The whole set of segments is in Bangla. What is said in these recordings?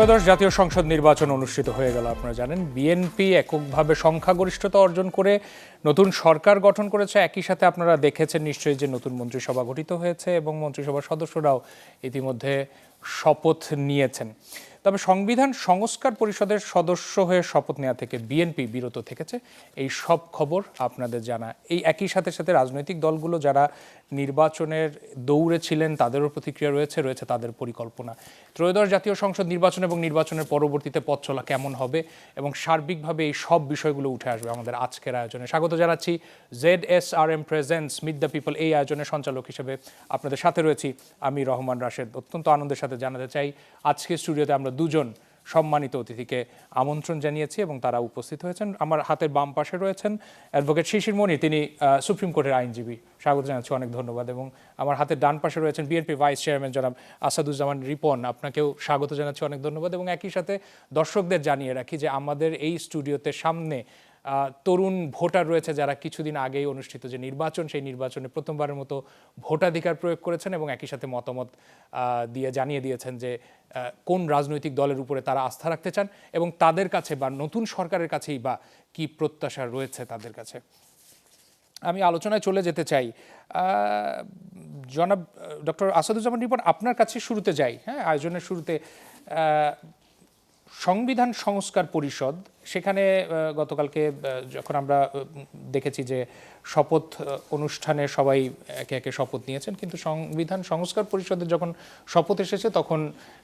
ত্রয়োদশ জাতীয় সংসদ নির্বাচন অনুষ্ঠিত হয়ে গেল। আপনারা জানেন বিএনপি এককভাবে সংখ্যাগরিষ্ঠতা অর্জন করে নতুন সরকার গঠন করেছে। একই সাথে আপনারা দেখেছেন নিশ্চয়ই যে নতুন মন্ত্রিসভা গঠিত হয়েছে এবং মন্ত্রিসভার সদস্যরাও ইতিমধ্যে শপথ নিয়েছেন। তবে সংবিধান সংস্কার পরিষদের সদস্য হয়ে শপথ নেওয়া থেকে বিএনপি বিরত থেকেছে, এই সব খবর আপনাদের জানা। এই একই সাথে সাথে রাজনৈতিক দলগুলো যারা নির্বাচনের দৌড়ে ছিলেন তাদেরও প্রতিক্রিয়া রয়েছে তাদের পরিকল্পনা। ত্রয়োদশ জাতীয় সংসদ নির্বাচন এবং নির্বাচনের পরবর্তীতে পথ চলা কেমন হবে এবং সার্বিকভাবে এই সব বিষয়গুলো উঠে আসবে আমাদের আজকের আয়োজনে। স্বাগত জানাচ্ছি ZSRM presents meet the people এই আয়োজনের সঞ্চালক হিসেবে আপনাদের সাথে রয়েছি আমি রহমান রাশেদ। অত্যন্ত আনন্দের সাথে জানাতে চাই আজকে স্টুডিওতে আমরা দুজন সম্মানিত অতিথিকে আমন্ত্রণ জানিয়েছি এবং তারা উপস্থিত হয়েছেন। আমার হাতের বাম পাশে রয়েছেন অ্যাডভোকেট শিশির মনির, তিনি সুপ্রিম কোর্টের আইনজীবী, স্বাগত জানাচ্ছি, অনেক ধন্যবাদ। এবং আমার হাতের ডান পাশে রয়েছেন বিএনপি ভাইস চেয়ারম্যান জনাব আসাদুজ্জামান রিপন, আপনাকেও স্বাগত জানাচ্ছি, অনেক ধন্যবাদ। এবং একই সাথে দর্শকদের জানিয়ে রাখি যে আমাদের এই স্টুডিওতে সামনে তরুণ ভোটার রয়েছে যারা কিছুদিন আগেই অনুষ্ঠিত যে নির্বাচন, সেই নির্বাচনে প্রথমবারের মতো ভোটাধিকার প্রয়োগ করেছেন এবং একই সাথে মতামত দিয়ে জানিয়ে দিয়েছেন যে কোন রাজনৈতিক দলের উপরে তারা আস্থা রাখতে চান এবং তাদের কাছে বা নতুন সরকারের কাছেই বা কি প্রত্যাশা রয়েছে তাদের কাছে। আমি আলোচনায় চলে যেতে চাই। জনাব ডক্টর আসাদুজ্জামান রিপন, আপনার কাছে শুরুতে যাই। হ্যাঁ, আয়োজনের শুরুতে সংবিধান সংস্কার পরিষদ, সেখানে গতকালকে যখন আমরা দেখেছি যে শপথ অনুষ্ঠানে সবাই একে একে শপথ নিয়েছেন, কিন্তু সংবিধান সংস্কার পরিষদের যখন শপথ এসেছে তখন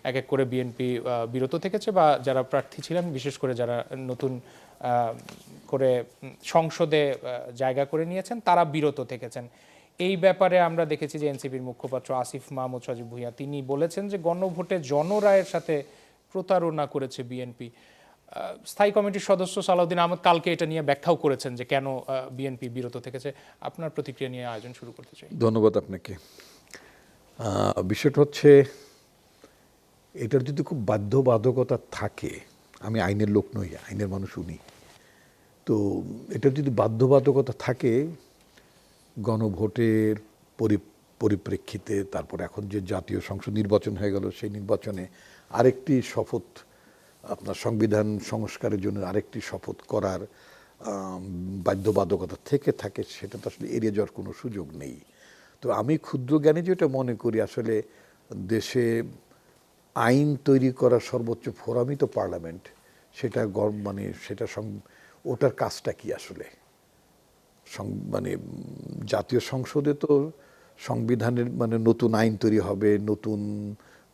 এক এক করে বিএনপি বিরত থেকেছে বা যারা প্রার্থী ছিলেন, বিশেষ করে যারা নতুন করে সংসদে জায়গা করে নিয়েছেন তারা বিরত থেকেছেন। এই ব্যাপারে আমরা দেখেছি যে এনসিপির মুখপাত্র আসিফ মাহমুদ সজীব ভুঁইয়া তিনি বলেছেন যে গণভোটে জনরায়ের সাথে প্রতারণা করেছে বিএনপি। স্থায়ী কমিটির সদস্য সালাউদ্দিন আহমদ কালকে এটা নিয়ে ব্যাখ্যাও করেছেন যে কেন বিএনপি বিরত থেকেছে। আপনার প্রতিক্রিয়া নিয়ে আয়োজন শুরু করতে চাই। ধন্যবাদ আপনাকে। বিষয়টা হচ্ছে, এটার যদি খুব বাধ্যবাধকতা থাকে, আমি আইনের লোক নই, আইনের মানুষ উনি, তো এটার যদি বাধ্যবাধকতা থাকে গণভোটের পরিপ্রেক্ষিতে, তারপর এখন যে জাতীয় সংসদ নির্বাচন হয়ে গেল সেই নির্বাচনে আরেকটি শপথ, আপনার সংবিধান সংস্কারের জন্য আরেকটি শপথ করার বাধ্যবাধকতা থেকে থাকে, সেটা তো আসলে এড়িয়ে যাওয়ার কোনো সুযোগ নেই। তো আমি ক্ষুদ্র জ্ঞানী যেটা মনে করি, আসলে দেশে আইন তৈরি করার সর্বোচ্চ ফোরামই তো পার্লামেন্ট। সেটা মানে সেটা ওটার কাজটা কি আসলে? মানে জাতীয় সংসদে তো সংবিধানের মানে নতুন আইন তৈরি হবে, নতুন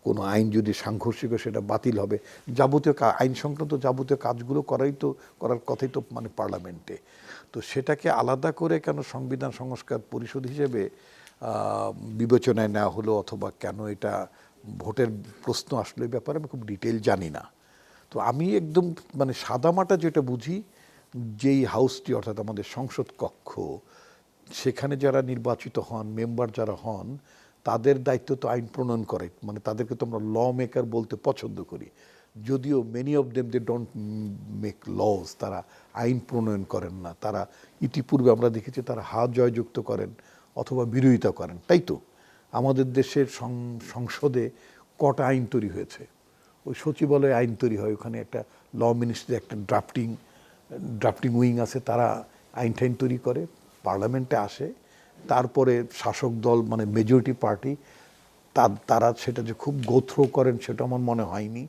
কোনো আইন যদি সাংঘর্ষিক হয় সেটা বাতিল হবে, যাবতীয় আইন সংক্রান্ত যাবতীয় কাজগুলো করার কথাই তো মানে পার্লামেন্টে। তো সেটাকে আলাদা করে কেন সংবিধান সংস্কার পরিষদ হিসেবে বিবেচনায় নেওয়া হলো, অথবা কেন এটা ভোটের প্রশ্ন আসলো, এই ব্যাপারে আমি খুব ডিটেল জানি না। তো আমি একদম মানে সাদামাটা যেটা বুঝি, যেই হাউসটি অর্থাৎ আমাদের সংসদ কক্ষ, সেখানে যারা নির্বাচিত হন, মেম্বার যারা হন, তাদের দায়িত্ব তো আইন প্রণয়ন করে, মানে তাদেরকে তো আমরা ল মেকার বলতে পছন্দ করি, যদিও many of them they don't make laws, তারা আইন প্রণয়ন করেন না। তারা ইতিপূর্বে আমরা দেখেছি তারা হা জয়যুক্ত করেন অথবা বিরোধিতা করেন। তাই তো আমাদের দেশের সংসদে কটা আইন তৈরি হয়েছে, ওই সচিবালয়ে আইন তৈরি হয়, ওখানে একটা ল মিনিস্ট্রি, একটা ড্রাফটিং উইং আছে, তারা আইন টাইন তৈরি করে, পার্লামেন্টে আসে, তারপরে শাসক দল মানে মেজরিটি পার্টি তারা সেটা যে খুব গোথ্রো করেন সেটা আমার মনে হয়নি।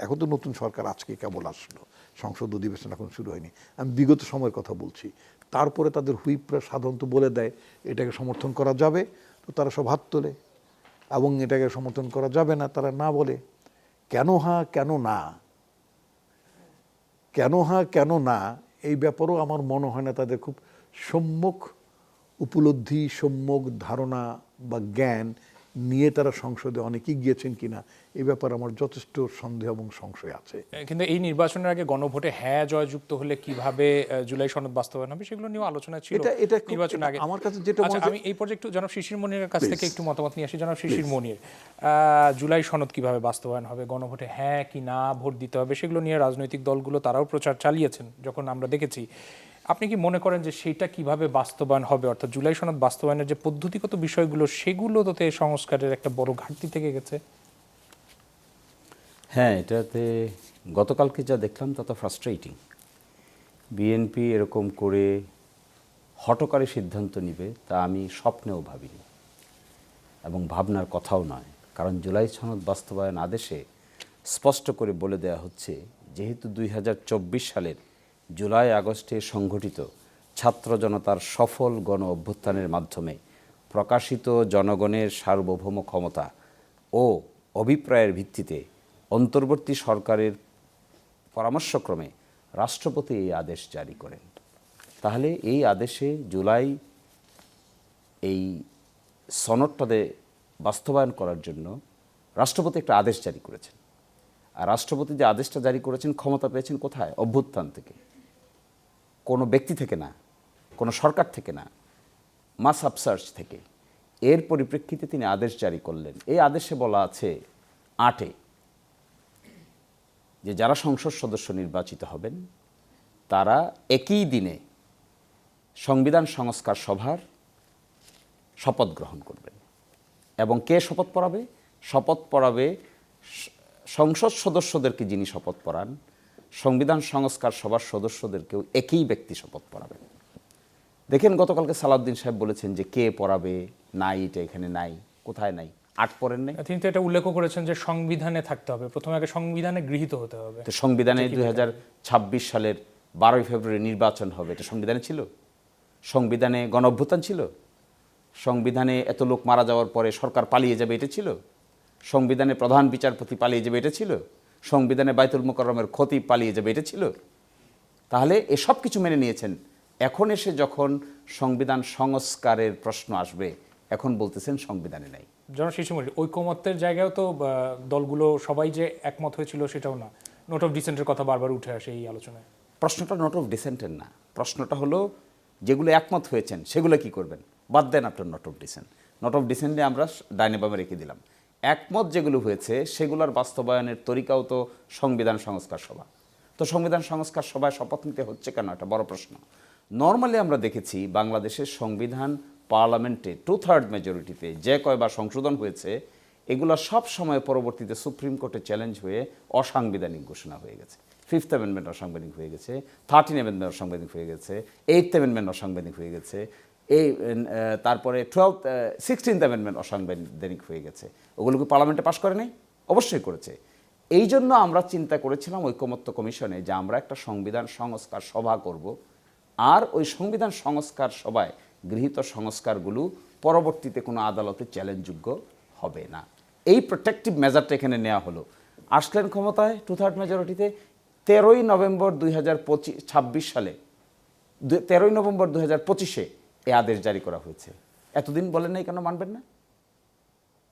এখন তো নতুন সরকার আজকে কেবল আসলো, সংসদ অধিবেশন এখন শুরু হয়নি, আমি বিগত সময়ের কথা বলছি। তারপরে তাদের হুইপরা সাধারণত বলে দেয় এটাকে সমর্থন করা যাবে, তো তারা সব হাত তোলে, এবং এটাকে সমর্থন করা যাবে না তারা না বলে। কেন হ্যাঁ কেন না, কেন না এই ব্যাপারেও আমার মনে হয় না তাদের খুব সম্যক উপলব্ধি, সম্যক ধারণা বা জ্ঞান নিয়ে তারা সংসদে অনেকেই গিয়েছেন কিনা, এই ব্যাপারে আমার যথেষ্ট সন্দেহ এবং সংশয় আছে। কিন্তু এই নির্বাচনের আগে গণভোটে হ্যাঁ জয়যুক্ত হলে কিভাবে জুলাই সনদ বাস্তবায়ন হবে সেগুলো নিয়েও আলোচনা ছিল নির্বাচনের আগে। আমার কাছে যেটা আমি এই পর্যায়ে একটু জনাব শিশির মনিরের কাছ থেকে একটু মতামত নিয়ে আসি। জনাব শিশির মনির, জুলাই সনদ কিভাবে বাস্তবায়ন হবে, গণভোটে হ্যাঁ কি না ভোট দিতে হবে, সেগুলো নিয়ে রাজনৈতিক দলগুলো তারাও প্রচার চালিয়েছেন যখন আমরা দেখেছি। আপনি কি মনে করেন যে সেইটা কিভাবে বাস্তবায়ন হবে, অর্থাৎ জুলাই সনদ বাস্তবায়নের যে পদ্ধতিগত বিষয়গুলো সেগুলোতে সংস্কারের একটা বড় ঘাটতি থেকে গেছে? হ্যাঁ, এটাতে গতকালকে যা দেখলাম তা তো ফ্রাস্ট্রেটিং। বিএনপি এরকম করে হঠকারী সিদ্ধান্ত নিবে তা আমি স্বপ্নেও ভাবিনি এবং ভাবনার কথাও নয়। কারণ জুলাই সনদ বাস্তবায়ন আদেশে স্পষ্ট করে বলে দেওয়া হচ্ছে, যেহেতু 2024 সালের জুলাই আগস্টে সংঘটিত ছাত্র জনতার সফল গণ অভ্যুত্থানের মাধ্যমে প্রকাশিত জনগণের সার্বভৌম ক্ষমতা ও অভিপ্রায়ের ভিত্তিতে অন্তর্বর্তী সরকারের পরামর্শক্রমে রাষ্ট্রপতি এই আদেশ জারি করেন। তাহলে এই আদেশে জুলাই এই সনদটাতে বাস্তবায়ন করার জন্য রাষ্ট্রপতি একটা আদেশ জারি করেছেন। আর রাষ্ট্রপতি যে আদেশটা জারি করেছেন, ক্ষমতা পেয়েছেন কোথায়? অভ্যুত্থান থেকে, কোনো ব্যক্তি থেকে না, কোনো সরকার থেকে না, মাস আপসার্চ থেকে। এর পরিপ্রেক্ষিতে তিনি আদেশ জারি করলেন। এই আদেশে বলা আছে 8 যে যারা সংসদ সদস্য নির্বাচিত হবেন তারা একই দিনে সংবিধান সংস্কার সভার শপথ গ্রহণ করবেন। এবং কে শপথ পড়াবে? শপথ পড়াবে সংসদ সদস্যদেরকে যিনি শপথ পড়ান, সংবিধান সংস্কার সভার সদস্যদেরকেও একই ব্যক্তি শপথ পড়াবেন। দেখেন গতকালকে সালাউদ্দিন সাহেব বলেছেন যে কে পড়াবে, নাই, এটা এখানে নাই। কোথায় নাই? 8 পড়েন নাই। তিনি তো এটা উল্লেখ করেছেন যে সংবিধানে থাকতে হবে, প্রথমে আগে সংবিধানে গৃহীত হতে হবে। তো সংবিধানে 2026 সালের 12 ফেব্রুয়ারি নির্বাচন হবে, এটা সংবিধানে ছিল? সংবিধানে গণ অভ্যুত্থান ছিল? সংবিধানে এত লোক মারা যাওয়ার পরে সরকার পালিয়ে যাবে, এটা ছিল? সংবিধানে প্রধান বিচারপতি পালিয়ে যাবে, এটা ছিল? সংবিধানে বাইতুল মোকাররমের খতিব পালিয়ে যাবে, এটা ছিল? তাহলে এসব কিছু মেনে নিয়েছেন। এখন এসে যখন সংবিধান সংস্কারের প্রশ্ন আসবে, এখন বলতেছেন সংবিধানে নাই। জনশিশুমণি, ঐকমত্যের জায়গায় তো দলগুলো সবাই যে একমত হয়েছিল সেটাও না। নোট অফ ডিসেন্টের কথা বারবার উঠে আসে এই আলোচনায়। প্রশ্নটা নোট অফ ডিসেন্টের না, প্রশ্নটা হলো যেগুলো একমত হয়েছেন সেগুলো কি করবেন? বাদ দেন আপনার note of dissent. Note of ডিসেন্টে আমরা ডাইনে বামে রেখে দিলাম। একমত যেগুলো হয়েছে সেগুলোর বাস্তবায়নের তরিকাও তো সংবিধান সংস্কার সভা। তো সংবিধান সংস্কার সভায় শপথ নিতে হচ্ছে কেন? একটা বড় প্রশ্ন। নর্মালি আমরা দেখেছি বাংলাদেশের সংবিধান পার্লামেন্টে 2/3 মেজরিটিতে যে কয়বার সংশোধন হয়েছে, এগুলো সব সময় পরবর্তীতে সুপ্রিম কোর্টে চ্যালেঞ্জ হয়ে অসাংবিধানিক ঘোষণা হয়ে গেছে। 5th অ্যামেন্ডমেন্ট অসাংবিধানিক হয়ে গেছে, 13th অ্যামেন্ডমেন্ট অসাংবিধানিক হয়ে গেছে, 8th অ্যামেন্ডমেন্ট অসাংবিধানিক হয়ে গেছে, তারপরে 16th অ্যামেন্ডমেন্ট অসাংবিধানিক হয়ে গেছে। ওগুলোকে পার্লামেন্টে পাশ করে নাই? অবশ্যই করেছে। এই জন্য আমরা চিন্তা করেছিলাম ঐকমত্য কমিশনে যে আমরা একটা সংবিধান সংস্কার সভা করব, আর ওই সংবিধান সংস্কার সভায় গৃহীত সংস্কারগুলো পরবর্তীতে কোনো আদালতে চ্যালেঞ্জযোগ্য হবে না। এই প্রোটেক্টিভ মেজারটা এখানে নেওয়া হলো। আসলেন ক্ষমতায় 2/3 মেজরিটিতে। 13ই নভেম্বর 2026 সালে 13ই নভেম্বর 2025-এ এই আদেশ জারি করা হয়েছে। এতদিন বলেন নাই কেন মানবেন না?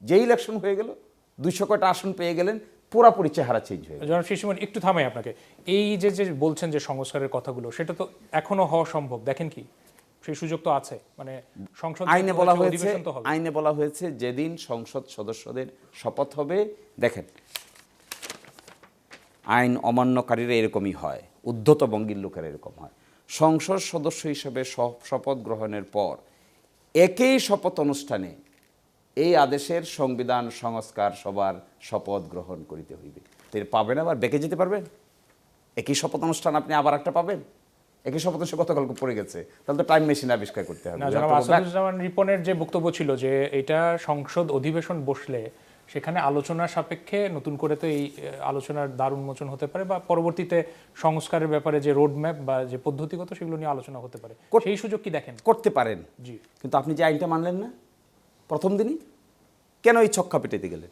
যে ইলেকশন হয়ে গেল, 200 কয়টা আসন পেয়ে গেলেন, পুরাপুরি চেহারা চেঞ্জ হয়ে গেল। জনশিশুমণি, একটু থামাই আপনাকে। এই যে যে বলছেন যে সংস্কারের কথাগুলো, সেটা তো এখনো হওয়া সম্ভব। দেখেন কি সেই সুযোগ তো আছে, মানে সংসদ আইনে বলা হয়েছে, অধিবেশন তো হবে। আইনে বলা হয়েছে যেদিন সংসদ সদস্যদের শপথ হবে, দেখেন আইন অমান্যকারীরা এরকমই হয়, উদ্ধত বঙ্গীর লোকেরা এরকম হয়। সংসদ সদস্য হিসেবে শপথ গ্রহণের পর একই শপথ অনুষ্ঠানে এই আদেশের সংবিধান সংস্কার সবার শপথ গ্রহণ করিতে হইবে। তো পাবেন, আবার বেঁকে যেতে পারবেন? একই শপথ অনুষ্ঠান আপনি আবার একটা পাবেন? একই শপথ সে গতকালকে পড়ে গেছে, তাহলে তো টাইম মেশিন আবিষ্কার করতে হবে। না, জনাব আসাদুজ্জামান রিপনের যে বক্তব্য ছিল যে এটা সংসদ অধিবেশন বসলে সেখানে আলোচনার সাপেক্ষে নতুন করে তো এই আলোচনার দ্বার উন্মোচন হতে পারে, বা পরবর্তীতে সংস্কারের ব্যাপারে যে রোড ম্যাপ বা যে পদ্ধতিগত সেগুলো নিয়ে আলোচনা হতে পারে। সেই সুযোগ কি দেখেন? করতে পারেন, জি। কিন্তু আপনি যে আইনটা মানলেন না প্রথম দিনই, কেন এই ছক্কা পেটাতে গেলেন?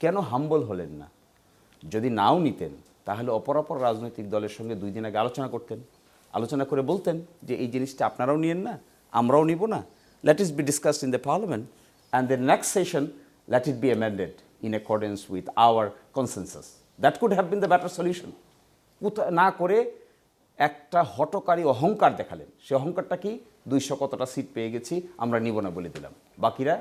কেন হাম্বল হলেন না? যদি নাও নিতেন তাহলে অপরাপর রাজনৈতিক দলের সঙ্গে 2 দিন আগে আলোচনা করতেন, আলোচনা করে বলতেন যে এই জিনিসটা আপনারাও নিয়েন না, আমরাও নিব না, let it be discussed in the parliament and the next session let it be amended in accordance with our consensus. That could have been the better solution. না করে একটা হঠকারী অহংকার দেখালেন। সে অহংকারটা কি? 200 কতটা সিট পেয়ে গেছি, আমরা নিব না বলে দিলাম, বাকিরা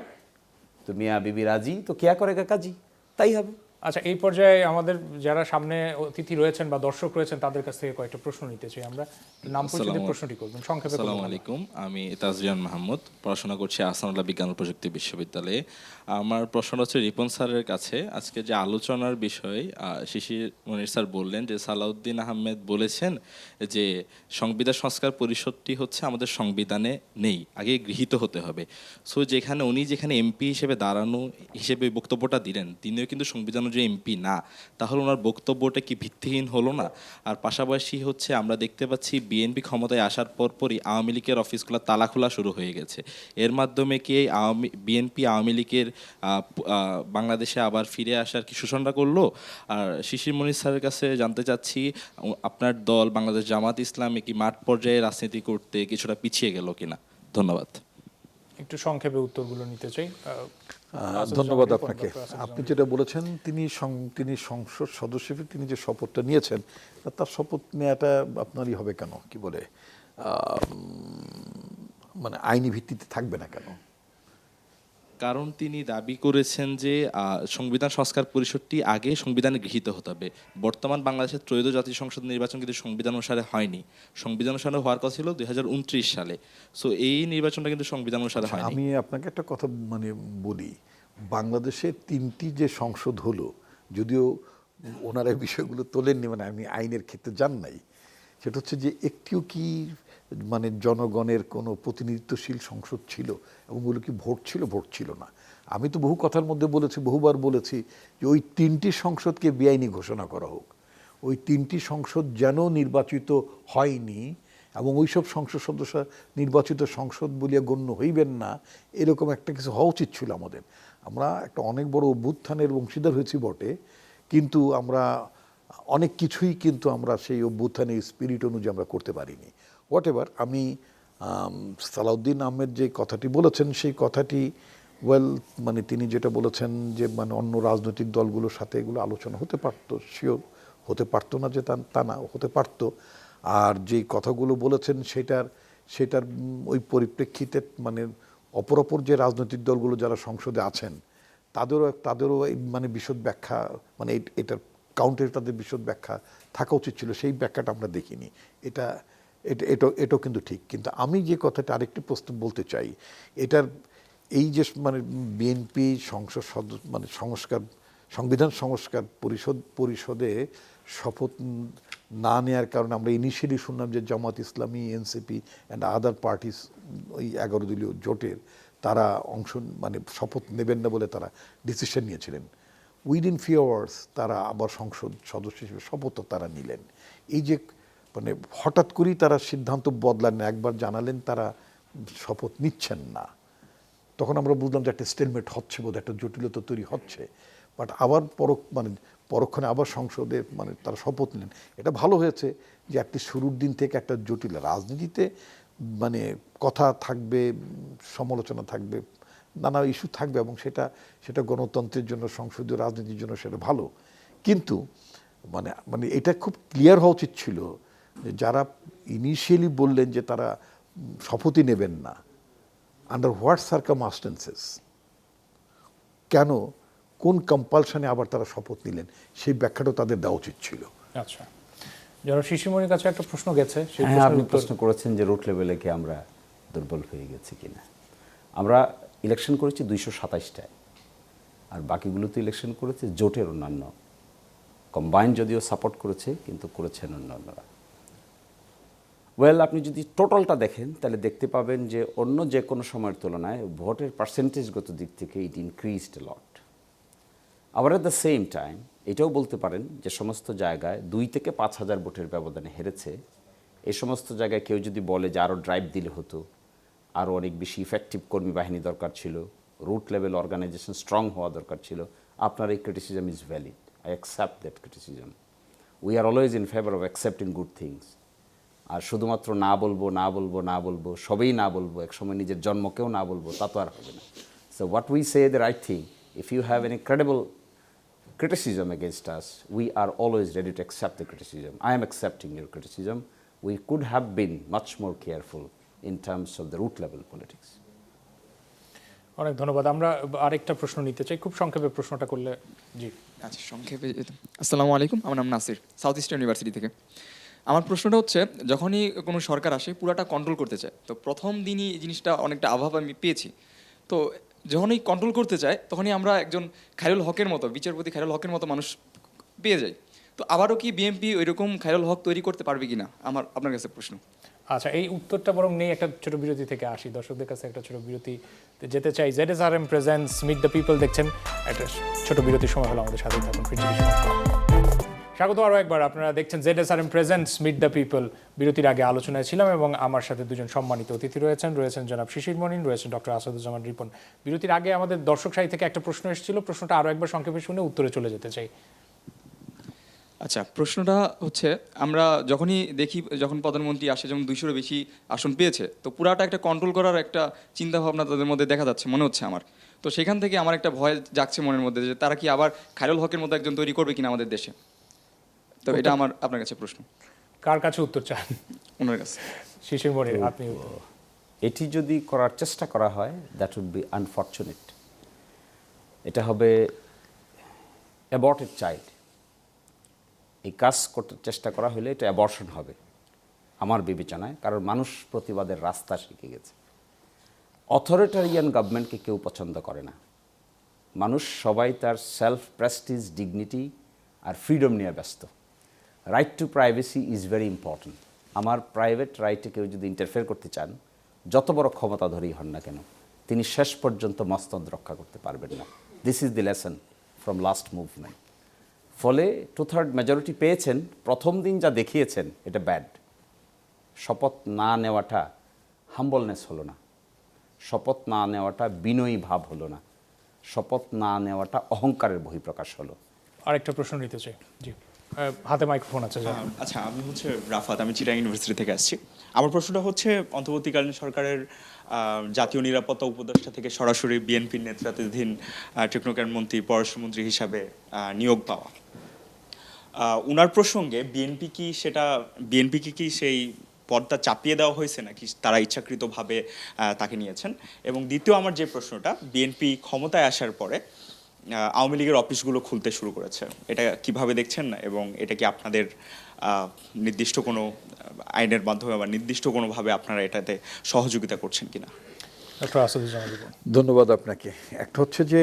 তো মিয়া বিবি রাজি, তো কেয়া করে কাজী, তাই হবে। আচ্ছা, এই পর্যায়ে আমাদের যারা সামনে অতিথি রয়েছেন বা দর্শক রয়েছেন তাদের কাছ থেকে কয়েকটা প্রশ্ন নিতে চাই আমরা। নাম পরিচয় দিয়ে প্রশ্নটি করবেন সংক্ষেপে। আসসালামু আলাইকুম, আমি তাজরিয়ান মাহমুদ, পড়াশোনা করছি আহসানুল্লাহ বিজ্ঞান ও প্রযুক্তি বিশ্ববিদ্যালয়ে। আমার প্রশ্ন হচ্ছে রিপন স্যারের কাছে। আজকে যে আলোচনার বিষয় শিশির মনির স্যার বললেন যে সালাউদ্দিন আহমেদ বলেছেন যে সংবিধান সংস্কার পরিষদটি হচ্ছে আমাদের সংবিধানে নেই, আগে গৃহীত হতে হবে। সো যেখানে উনি যেখানে এমপি হিসেবে দাঁড়ানো হিসেবে বক্তব্যটা দিলেন, তিনিও কিন্তু সংবিধান অনুযায়ী এমপি না, তাহলে ওনার বক্তব্যটা কি ভিত্তিহীন হলো না? আর পাশাপাশি হচ্ছে আমরা দেখতে পাচ্ছি বিএনপি ক্ষমতায় আসার পরপরই আওয়ামী লীগের অফিসগুলো তালা খোলা শুরু হয়ে গেছে। এর মাধ্যমে কি বিএনপি আওয়ামী লীগের বাংলাদেশে আবার ফিরে আসার কি সূচনা করলো? আর শিশির মনির স্যারের কাছে জানতে চাচ্ছি, আপনার দল বাংলাদেশ জামাত ইসলামী কি মাঠ পর্যায়ে রাজনীতি করতে কিছুটা পিছিয়ে গেল কিনা? ধন্যবাদ। একটু সংক্ষেপে উত্তরগুলো নিতে চাই। ধন্যবাদ আপনাকে। আপনি যেটা বলেছেন, তিনি সংসদ সদস্য হিসেবে তিনি যে শপথটা নিয়েছেন, তার শপথ নেওয়াটা আপনারই হবে কেন, কি বলে মানে আইনি ভিত্তিতে থাকবে না কেন? কারণ তিনি দাবি করেছেন যে সংবিধান সংস্কার পরিষদটি আগে সংবিধানে গৃহীত হতে হবে। বর্তমান বাংলাদেশের ত্রয়োদশ জাতীয় সংসদ নির্বাচন কিন্তু সংবিধান অনুসারে হয়নি। সংবিধান অনুসারে হওয়ার কথা ছিল 2029 সালে। সো এই নির্বাচনটা কিন্তু সংবিধান অনুসারে হয়নি। আমি আপনাকে একটা কথা বলি, বাংলাদেশে 3টি যে সংসদ হলো, যদিও ওনারা এই বিষয়গুলো তোলেননি, মানে আমি আইনের ক্ষেত্রে জান নাই, সেটা হচ্ছে যে একটিও কি জনগণের কোনো প্রতিনিধিত্বশীল সংসদ ছিল, এবং ওগুলো কি ভোট ছিল? ভোট ছিল না। আমি তো বহু কথার মধ্যে বলেছি, বহুবার বলেছি যে ওই 3টি সংসদকে বেআইনি ঘোষণা করা হোক। ওই 3টি সংসদ যেন নির্বাচিত হয়নি, এবং ওইসব সংসদ সদস্য নির্বাচিত সংসদ বলিয়া গণ্য হইবেন না, এরকম একটা কিছু হওয়া উচিত ছিল আমাদের। আমরা একটা অনেক বড় অভ্যুত্থানের অংশীদার হয়েছি বটে, কিন্তু আমরা অনেক কিছুই কিন্তু আমরা সেই অভ্যুত্থানের স্পিরিট অনুযায়ী আমরা করতে পারিনি। হোয়াট এভার, আমি সালাউদ্দিন আহমেদ যে কথাটি বলেছেন, সেই কথাটি তিনি যেটা বলেছেন যে অন্য রাজনৈতিক দলগুলোর সাথে এগুলো আলোচনা হতে পারতো, শিওর হতে পারতো না যে তা না, হতে পারতো। আর যেই কথাগুলো বলেছেন সেটার ওই পরিপ্রেক্ষিতে অপর যে রাজনৈতিক দলগুলো যারা সংসদে আছেন, তাদেরও বিশদ ব্যাখ্যা, এটার কাউন্টারে তাদের বিশদ ব্যাখ্যা থাকা উচিত ছিল। সেই ব্যাখ্যাটা আমরা দেখিনি। এটাও কিন্তু ঠিক। কিন্তু আমি যে কথাটা আরেকটি প্রশ্ন বলতে চাই, এটার এই যে বিএনপি সংবিধান সংস্কার পরিষদে শপথ না নেওয়ার কারণে আমরা ইনিশিয়ালি শুনলাম যে Jamaat Islami, NCP and other parties, ওই 11 দলীয় জোটের তারা শপথ নেবেন না বলে তারা ডিসিশন নিয়েছিলেন। উইদিন ফিউ আওয়ার্স তারা আবার সংসদ সদস্য হিসেবে শপথও তারা নিলেন। এই যে হঠাৎ করেই তারা সিদ্ধান্ত বদলান, একবার জানালেন তারা শপথ নিচ্ছেন না, তখন আমরা বুঝলাম যে একটা স্টেলমেট হচ্ছে, বোধ একটা জটিলতা তৈরি হচ্ছে। বাট আবার পরক্ষণে আবার সংসদে তারা শপথ নিলেন। এটা ভালো হয়েছে যে একটি শুরুর দিন থেকে একটা জটিল রাজনীতিতে কথা থাকবে, সমালোচনা থাকবে, নানা ইস্যু থাকবে, এবং সেটা গণতন্ত্রের জন্য, সংসদীয় রাজনীতির জন্য সেটা ভালো। কিন্তু এটা খুব ক্লিয়ার হওয়া উচিত ছিল যে যারা ইনিশিয়ালি বললেন যে তারা শপথই নেবেন না, আন্ডার হোয়াট সার্কামস্টেন্সেস, কেন, কোন কম্পালশনে আবার তারা শপথ নিলেন, সেই ব্যাখ্যাটাও তাদের দেওয়া উচিত ছিল। আচ্ছা, যারা শিশিরমণির কাছে একটা প্রশ্ন গেছে, সেই আপনি প্রশ্ন করেছেন যে রুট লেভেলে কি আমরা দুর্বল হয়ে গেছি কিনা। আমরা ইলেকশন করেছি 227টায়, আর বাকিগুলোতে ইলেকশন করেছে জোটের অন্যান্য, কম্বাইন যদিও সাপোর্ট করেছে, কিন্তু করেছেন অন্যান্যরা। আপনি যদি টোটালটা দেখেন তাহলে দেখতে পাবেন যে অন্য যে কোনো সময়ের তুলনায় ভোটের পার্সেন্টেজগত দিক থেকে ইট ইনক্রিজড এ লট। আবার অ্যাট দ্য সেম টাইম এটাও বলতে পারেন যে সমস্ত জায়গায় 2 থেকে 5,000 ভোটের ব্যবধানে হেরেছে। এই সমস্ত জায়গায় কেউ যদি বলে যে আরও ড্রাইভ দিলে হতো, আরও অনেক বেশি ইফেক্টিভ কর্মী বাহিনী দরকার ছিল, রুট লেভেল অর্গানাইজেশন স্ট্রং হওয়া দরকার ছিল, আপনার এই criticism is valid. I accept that criticism. We are always in favour of accepting good things. আর শুধুমাত্র না বলবো সবেই না বলবো, একসময় নিজের জন্মকেও না বলবো, তা তো আর হবে না। So what we say the right thing, if you have any credible criticism against us, we are always ready to accept the criticism. I am accepting your criticism. We could have been much more careful in terms of the root level politics. অনেক ধন্যবাদ। আমরা আরেকটা প্রশ্ন নিতে চাই, খুব সংক্ষেপে প্রশ্নটা করলে। জি। আচ্ছা, সংক্ষেপে আসসালামু আলাইকুম, আমার নাম নাসির, সাউথ ইস্টার্ন ইউনিভার্সিটি থেকে। আমার প্রশ্নটা হচ্ছে, যখনই কোনো সরকার আসে পুরাটা কন্ট্রোল করতে চায়, তো প্রথম দিনই এই জিনিসটা অনেকটা আভাব আমি পেয়েছি। তো যখনই কন্ট্রোল করতে চায় তখনই আমরা একজন খায়রুল হকের মতো, বিচারপতি খায়রুল হকের মতো মানুষ পেয়ে যাই। তো আবারও কি বিএনপি ওইরকম খায়রুল হক তৈরি করতে পারবে কিনা, আমার আপনার কাছে প্রশ্ন। আচ্ছা, এই উত্তরটা বরং নেই, একটা ছোট বিরতি থেকে আসি, দর্শকদের কাছে একটা ছোট বিরতি যেতে চাই। ZSRM presents meet the people দেখছেন, একটা ছোট বিরতির সময় হলো, আমাদের সাথেই থাকুন, ফিরছি কিছু সময় পর। স্বাগত আরও একবার, আপনারা দেখছেন ZSRM presents meet the people. বিরতির আগে আলোচনায় ছিলাম এবং আমার সাথে দুজন সম্মানিত অতিথি রয়েছেন জনাব শিশির মনিন, রয়েছেন ডক্টর আসাদুজ্জামান রিপন। বিরতির আগে আমাদের দর্শক সারি থেকে একটা প্রশ্ন এসেছিল, প্রশ্নটা আরও একবার সংক্ষেপে শুনে উত্তরে চলে যেতে চাই। আচ্ছা, প্রশ্নটা হচ্ছে, আমরা যখনই দেখি যখন প্রধানমন্ত্রী আসে, যেমন 200-এরও বেশি আসন পেয়েছে, তো পুরাটা একটা কন্ট্রোল করার একটা চিন্তাভাবনা তাদের মধ্যে দেখা যাচ্ছে মনে হচ্ছে আমার। তো সেখান থেকে আমার একটা ভয় জাগছে মনের মধ্যে, যে তারা কি আবার খায়রুল হকের মতো একজন তৈরি করবে কিনা আমাদের দেশে। তো এটা আমার আপনার কাছে প্রশ্ন। কার কাছে উত্তর চান? ওনার কাছে। শিশির মনির, আপনি উত্তর। এটি যদি করার চেষ্টা করা হয়, দ্যাট উড বি আনফর্চুনেট। এটা হবে অ্যাবর্টেড চাইল্ড। এই কাজ করতে চেষ্টা করা হলে এটা অ্যাবর্শন হবে আমার বিবেচনায়, কারণ মানুষ প্রতিবাদের রাস্তা শিখে গেছে। অথরিটারিয়ান গভর্নমেন্টকে কেউ পছন্দ করে না। মানুষ সবাই তার সেলফ প্রেস্টিজ, ডিগনিটি আর ফ্রিডম নিয়ে ব্যস্ত। Right two privacy is very important. আমার প্রাইভেট রাইটে কেউ যদি ইন্টারফেয়ার করতে চান, যত বড় ক্ষমতাধরই হন না কেন, তিনি শেষ পর্যন্ত মসনদ রক্ষা করতে পারবেন না। This is the lesson from last movement. ফলে 2/3 মেজরিটি পেয়েছেন, প্রথম দিন যা দেখিয়েছেন এটা ব্যাড। শপথ না নেওয়াটা হাম্বলনেস হলো না, শপথ না নেওয়াটা বিনয়ী ভাব হলো না, শপথ না নেওয়াটা অহংকারের বহিঃপ্রকাশ হলো। আরেকটা প্রশ্ন নিতে চাই, জি, হাতে মাইক্রোফোন আছে। আচ্ছা, আমি হচ্ছে রাফাত, আমি চিটাগাং ইউনিভার্সিটি থেকে আসছি। আমার প্রশ্নটা হচ্ছে, অন্তর্বর্তীকালীন সরকারের জাতীয় নিরাপত্তা উপদেষ্টা থেকে সরাসরি বিএনপির নেতৃত্বাধীন টেকনোক্র্যাট মন্ত্রী, পররাষ্ট্রমন্ত্রী হিসাবে নিয়োগ পাওয়া, উনার প্রসঙ্গে বিএনপিকে কি সেই পদটা চাপিয়ে দেওয়া হয়েছে, নাকি তারা ইচ্ছাকৃতভাবে তাকে নিয়েছেন? এবং দ্বিতীয় আমার যে প্রশ্নটা, বিএনপি ক্ষমতায় আসার পরে আওয়ামী লীগের অফিসগুলো খুলতে শুরু করেছে, এটা কিভাবে দেখছেন না, এবং এটা কি আপনাদের নির্দিষ্ট কোনো আইনের মাধ্যমে বা নির্দিষ্ট কোনোভাবে আপনারা এটাতে সহযোগিতা করছেন কিনা? ডক্টর আসাদুজ্জামান রিপন। ধন্যবাদ আপনাকে। একটা হচ্ছে যে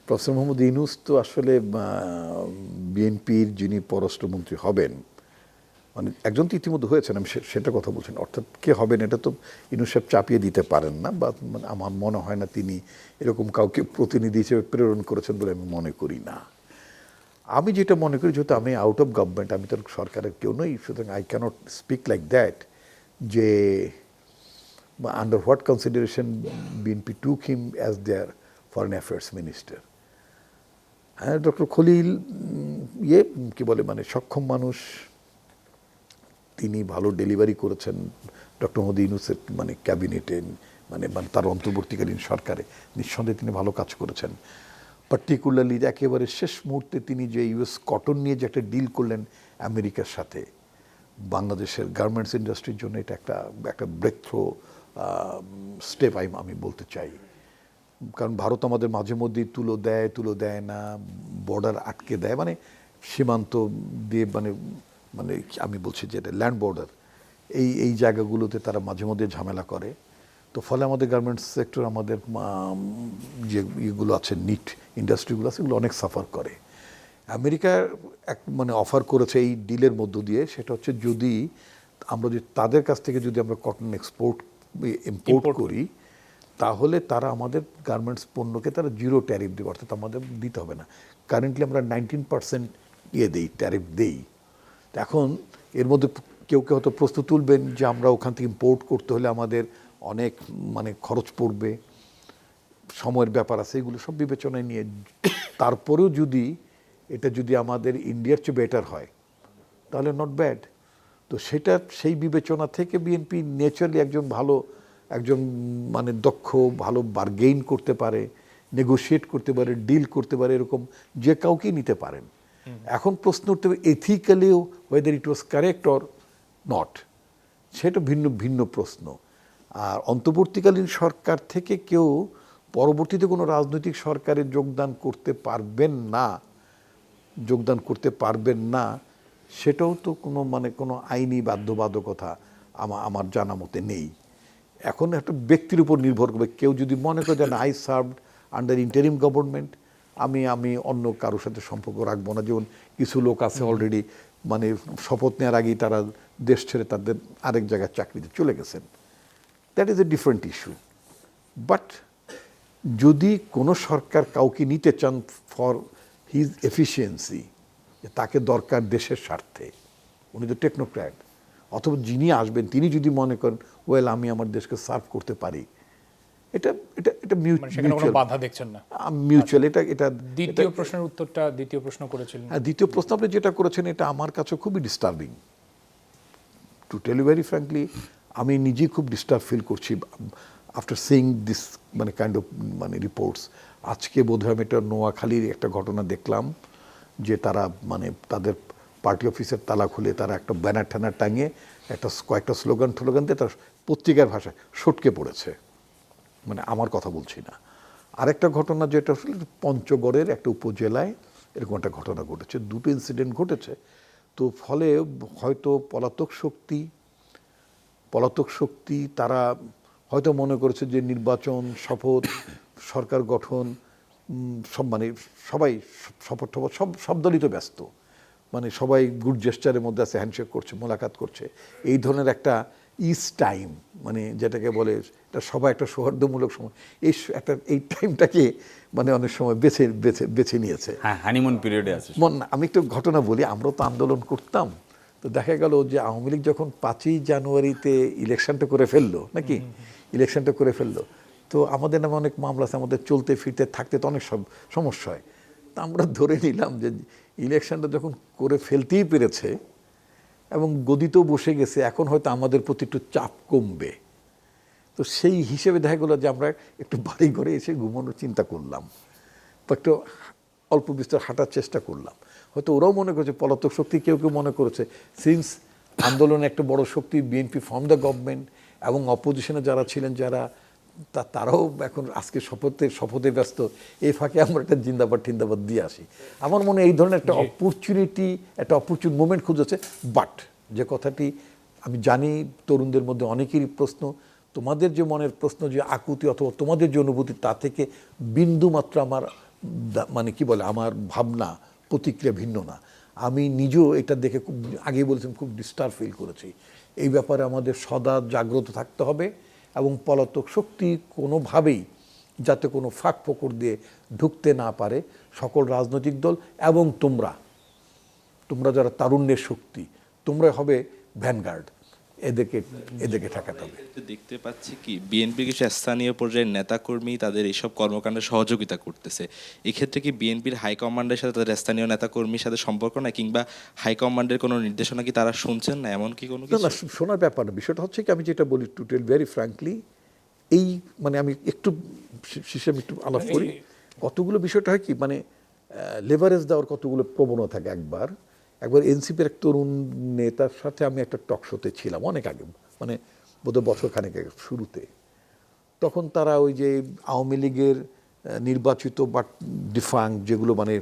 প্রফেসর মোহাম্মদ ইউনূস তো আসলে বিএনপির যিনি পররাষ্ট্রমন্ত্রী হবেন, মানে একজন তো ইতিমধ্যে হয়েছেন, আমি সেটা কথা বলছেন, অর্থাৎ কে হবেন এটা তো ইউনূস সাহেব চাপিয়ে দিতে পারেন না, বা মানে আমার মনে হয় না তিনি এরকম কাউকে প্রতিনিধি হিসেবে প্রেরণ করেছেন বলে আমি মনে করি না। আমি যেটা মনে করি, যেহেতু আমি আউট অফ গভর্নমেন্ট, আমি তো সরকারের কেউ নই, সুতরাং I can't speak like that যে under what consideration BNP took him as their foreign affairs minister. হ্যাঁ, ডক্টর খলিল কি বলে, মানে সক্ষম মানুষ, তিনি ভালো ডেলিভারি করেছেন ডক্টর মোহাম্মদ ইউনূসের মানে ক্যাবিনেটে, মানে তার অন্তর্বর্তীকালীন সরকারে নিঃসন্দেহে তিনি ভালো কাজ করেছেন। পার্টিকুলারলি একেবারে শেষ মুহূর্তে তিনি যে ইউএস কটন নিয়ে যে একটা ডিল করলেন আমেরিকার সাথে, বাংলাদেশের গার্মেন্টস ইন্ডাস্ট্রির জন্য এটা একটা ব্রেক থ্রো স্টেপ আমি বলতে চাই। কারণ ভারত আমাদের মাঝে মধ্যেই তুলো দেয় না, বর্ডার আটকে দেয়, মানে সীমান্ত দিয়ে মানে আমি বলছি যে ল্যান্ড বর্ডার, এই জায়গাগুলোতে তারা মাঝে মধ্যে ঝামেলা করে। তো ফলে আমাদের গার্মেন্টস সেক্টর, আমাদের যে ইয়েগুলো আছে, নিট ইন্ডাস্ট্রিগুলো আছে, এগুলো অনেক সাফার করে। আমেরিকা মানে অফার করেছে এই ডিলের মধ্য দিয়ে, সেটা হচ্ছে যদি আমরা তাদের কাছ থেকে যদি আমরা কটন ইম্পোর্ট করি, তাহলে তারা আমাদের গার্মেন্টস পণ্যকে তারা 0 ট্যারিফ দেবে, অর্থাৎ আমাদের দিতে হবে না। কারেন্টলি আমরা 19% ট্যারিফ দেই। এখন এর মধ্যে কেউ হয়তো প্রশ্ন তুলবেন যে আমরা ওখান থেকে ইম্পোর্ট করতে হলে আমাদের অনেক মানে খরচ পড়বে, সময়ের ব্যাপার আছে, এগুলো সব বিবেচনায় নিয়ে তারপরেও যদি এটা আমাদের ইন্ডিয়ার চেয়ে বেটার হয়, তাহলে নট ব্যাড। তো সেই বিবেচনা থেকে বিএনপি ন্যাচারালি একজন মানে দক্ষ, ভালো বার্গেইন করতে পারে, নেগোশিয়েট করতে পারে, ডিল করতে পারে, এরকম যে কাউকেই নিতে পারেন। এখন প্রশ্ন উঠতে হবে ethically weather it was correct or not, সেটা ভিন্ন প্রশ্ন। আর অন্তর্বর্তীকালীন সরকার থেকে কেউ পরবর্তীতে কোনো রাজনৈতিক সরকারে যোগদান করতে পারবেন না সেটাও তো কোনো মানে কোনো আইনি বাধ্যবাধকতা আমার জানা মতে নেই। এখন একটা ব্যক্তির উপর নির্ভর করবে। কেউ যদি মনে করে যে I served under interim government, আমি অন্য কারোর সাথে সম্পর্ক রাখবো না। যেমন কিছু লোক আছে অলরেডি মানে শপথ নেওয়ার আগেই তারা দেশ ছেড়ে তাদের আরেক জায়গায় চাকরিতে চলে গেছেন। That is a different issue. But যদি কোনো সরকার কাউকে নিতে চান ফর হিজ এফিসিয়েন্সি, তাকে দরকার দেশের স্বার্থে, উনি তো টেকনোক্র্যাট, অথবা যিনি আসবেন তিনি যদি মনে করেন ওয়েল আমি আমার দেশকে সার্ভ করতে পারি, এটা এটা এটা মানে সেখানে কোনো বাধা দেখছেন না? মিউচুয়াল। এটা দ্বিতীয় প্রশ্নের উত্তরটা দ্বিতীয় প্রশ্ন করেছিলেন। হ্যাঁ, দ্বিতীয় প্রশ্ন আপনি যেটা করেছেন এটা আমার কাছে খুবই disturbing. To tell you very frankly, আমি নিজেই খুব ডিস্টার্ব ফিল করছি আফটার সিইং দিস মানে কাইন্ড অফ মানে রিপোর্টস। আজকে বোধহয় আমি একটা নোয়াখালীর একটা ঘটনা দেখলাম যে তারা মানে তাদের পার্টি অফিসের তালা খুলে তারা একটা ব্যানার ট্যানার টাঙিয়ে কয়েকটা স্লোগান দিয়ে তার পত্রিকার ভাষায় সটকে পড়েছে। মানে আমার কথা বলছি না। আরেকটা ঘটনা যেটা আসলে পঞ্চগড়ের একটা উপজেলায় এরকম একটা ঘটনা ঘটেছে, দুটো ইনসিডেন্ট ঘটেছে। তো ফলে হয়তো পলাতক শক্তি তারা হয়তো মনে করেছে যে নির্বাচন, শপথ, সরকার গঠন, সব মানে সবাই শপথ সব দলই তো ব্যস্ত, মানে সবাই গুড জেস্টারের মধ্যে আছে, হ্যান্ডশেক করছে, মোলাকাত করছে, এই ধরনের একটা টাইম মানে যেটাকে বলে এটা সবাই একটা সৌহার্দ্যমূলক সময়, এই টাইমটাকে মানে অনেক সময় বেছে নিয়েছে। হ্যাঁ, হানিমুন পিরিয়ডে আছে। আমি একটু ঘটনা বলি। আমরাও তো আন্দোলন করতাম, তো দেখা গেল যে আওয়ামী লীগ যখন 5ই জানুয়ারিতে ইলেকশনটা করে ফেললো, তো আমাদের নামে অনেক মামলা আছে, আমাদের চলতে ফিরতে থাকতে তো অনেক সমস্যা হয়। তা আমরা ধরে নিলাম যে ইলেকশনটা যখন করে ফেলতেই পেরেছে এবং গদিতেও বসে গেছে, এখন হয়তো আমাদের প্রতি একটু চাপ কমবে। তো সেই হিসেবে দেখা গেলো যে আমরা একটু বাড়ি ঘরে এসে ঘুমানোর চিন্তা করলাম, তো একটু অল্প বিস্তর হাঁটার চেষ্টা করলাম। হয়তো ওরাও মনে করেছে, পলাতক শক্তি কেউ মনে করেছে সিন্স আন্দোলনে একটা বড় শক্তি বিএনপি ফর্ম দ্য গভর্নমেন্ট, এবং অপোজিশনে যারা ছিলেন তারাও এখন আজকে শপথে ব্যস্ত, এই ফাঁকে আমরা একটা জিন্দাবাদ দিয়ে আসি। আমার মনে হয় এই ধরনের একটা অপরচুন মোমেন্ট খুঁজেছে। বাট যে কথাটি আমি জানি তরুণদের মধ্যে অনেকেরই প্রশ্ন, তোমাদের যে মনের প্রশ্ন যে আকুতি অথবা তোমাদের যে অনুভূতি, তা থেকে বিন্দু মাত্র আমার মানে কি বলে আমার ভাবনা প্রতিক্রিয়া ভিন্ন না। আমি নিজেও এটা দেখে আগেই বলেছিলাম খুব ডিস্টার্ব ফিল করেছি। এই ব্যাপারে আমাদের সদা জাগ্রত থাকতে হবে এবং পলাতক শক্তি কোনোভাবেই যাতে কোনো ফাঁক ফোকর দিয়ে ঢুকতে না পারে। সকল রাজনৈতিক দল এবং তোমরা যারা তারুণ্যের শক্তি, তোমরা হবে ভ্যানগার্ড, এদেরকে ঠেকাতে হবে। দেখতে পাচ্ছি কি বিএনপির কিছু স্থানীয় পর্যায়ের নেতাকর্মী তাদের এইসব কর্মকাণ্ডে সহযোগিতা করতেছে। এক্ষেত্রে কি বিএনপির হাইকমান্ডের সাথে তাদের স্থানীয় নেতাকর্মীর সাথে সম্পর্ক না, কিংবা হাইকমান্ডের কোনো নির্দেশনা কি তারা শুনছেন না, এমন কি কোনো কিছু? না, শোনার ব্যাপার না। বিষয়টা হচ্ছে কি, আমি যেটা বলি টু টেল ভেরি ফ্র্যাঙ্কলি, এই মানে আমি একটু একটু আলাপ করি। কতগুলো বিষয়টা হয় কি, মানে লেভারেজ দেওয়ার কতগুলো প্রবণতা থাকে। একবার এনসিপির এক তরুণ নেতার সাথে আমি একটা টক শোতে ছিলাম অনেক আগে, মানে বোধহয় বছরখানেক আগে শুরুতে। তখন তারা ওই যে আওয়ামী লীগের নির্বাচিত বা ডিফাঙ্ক যেগুলো মানে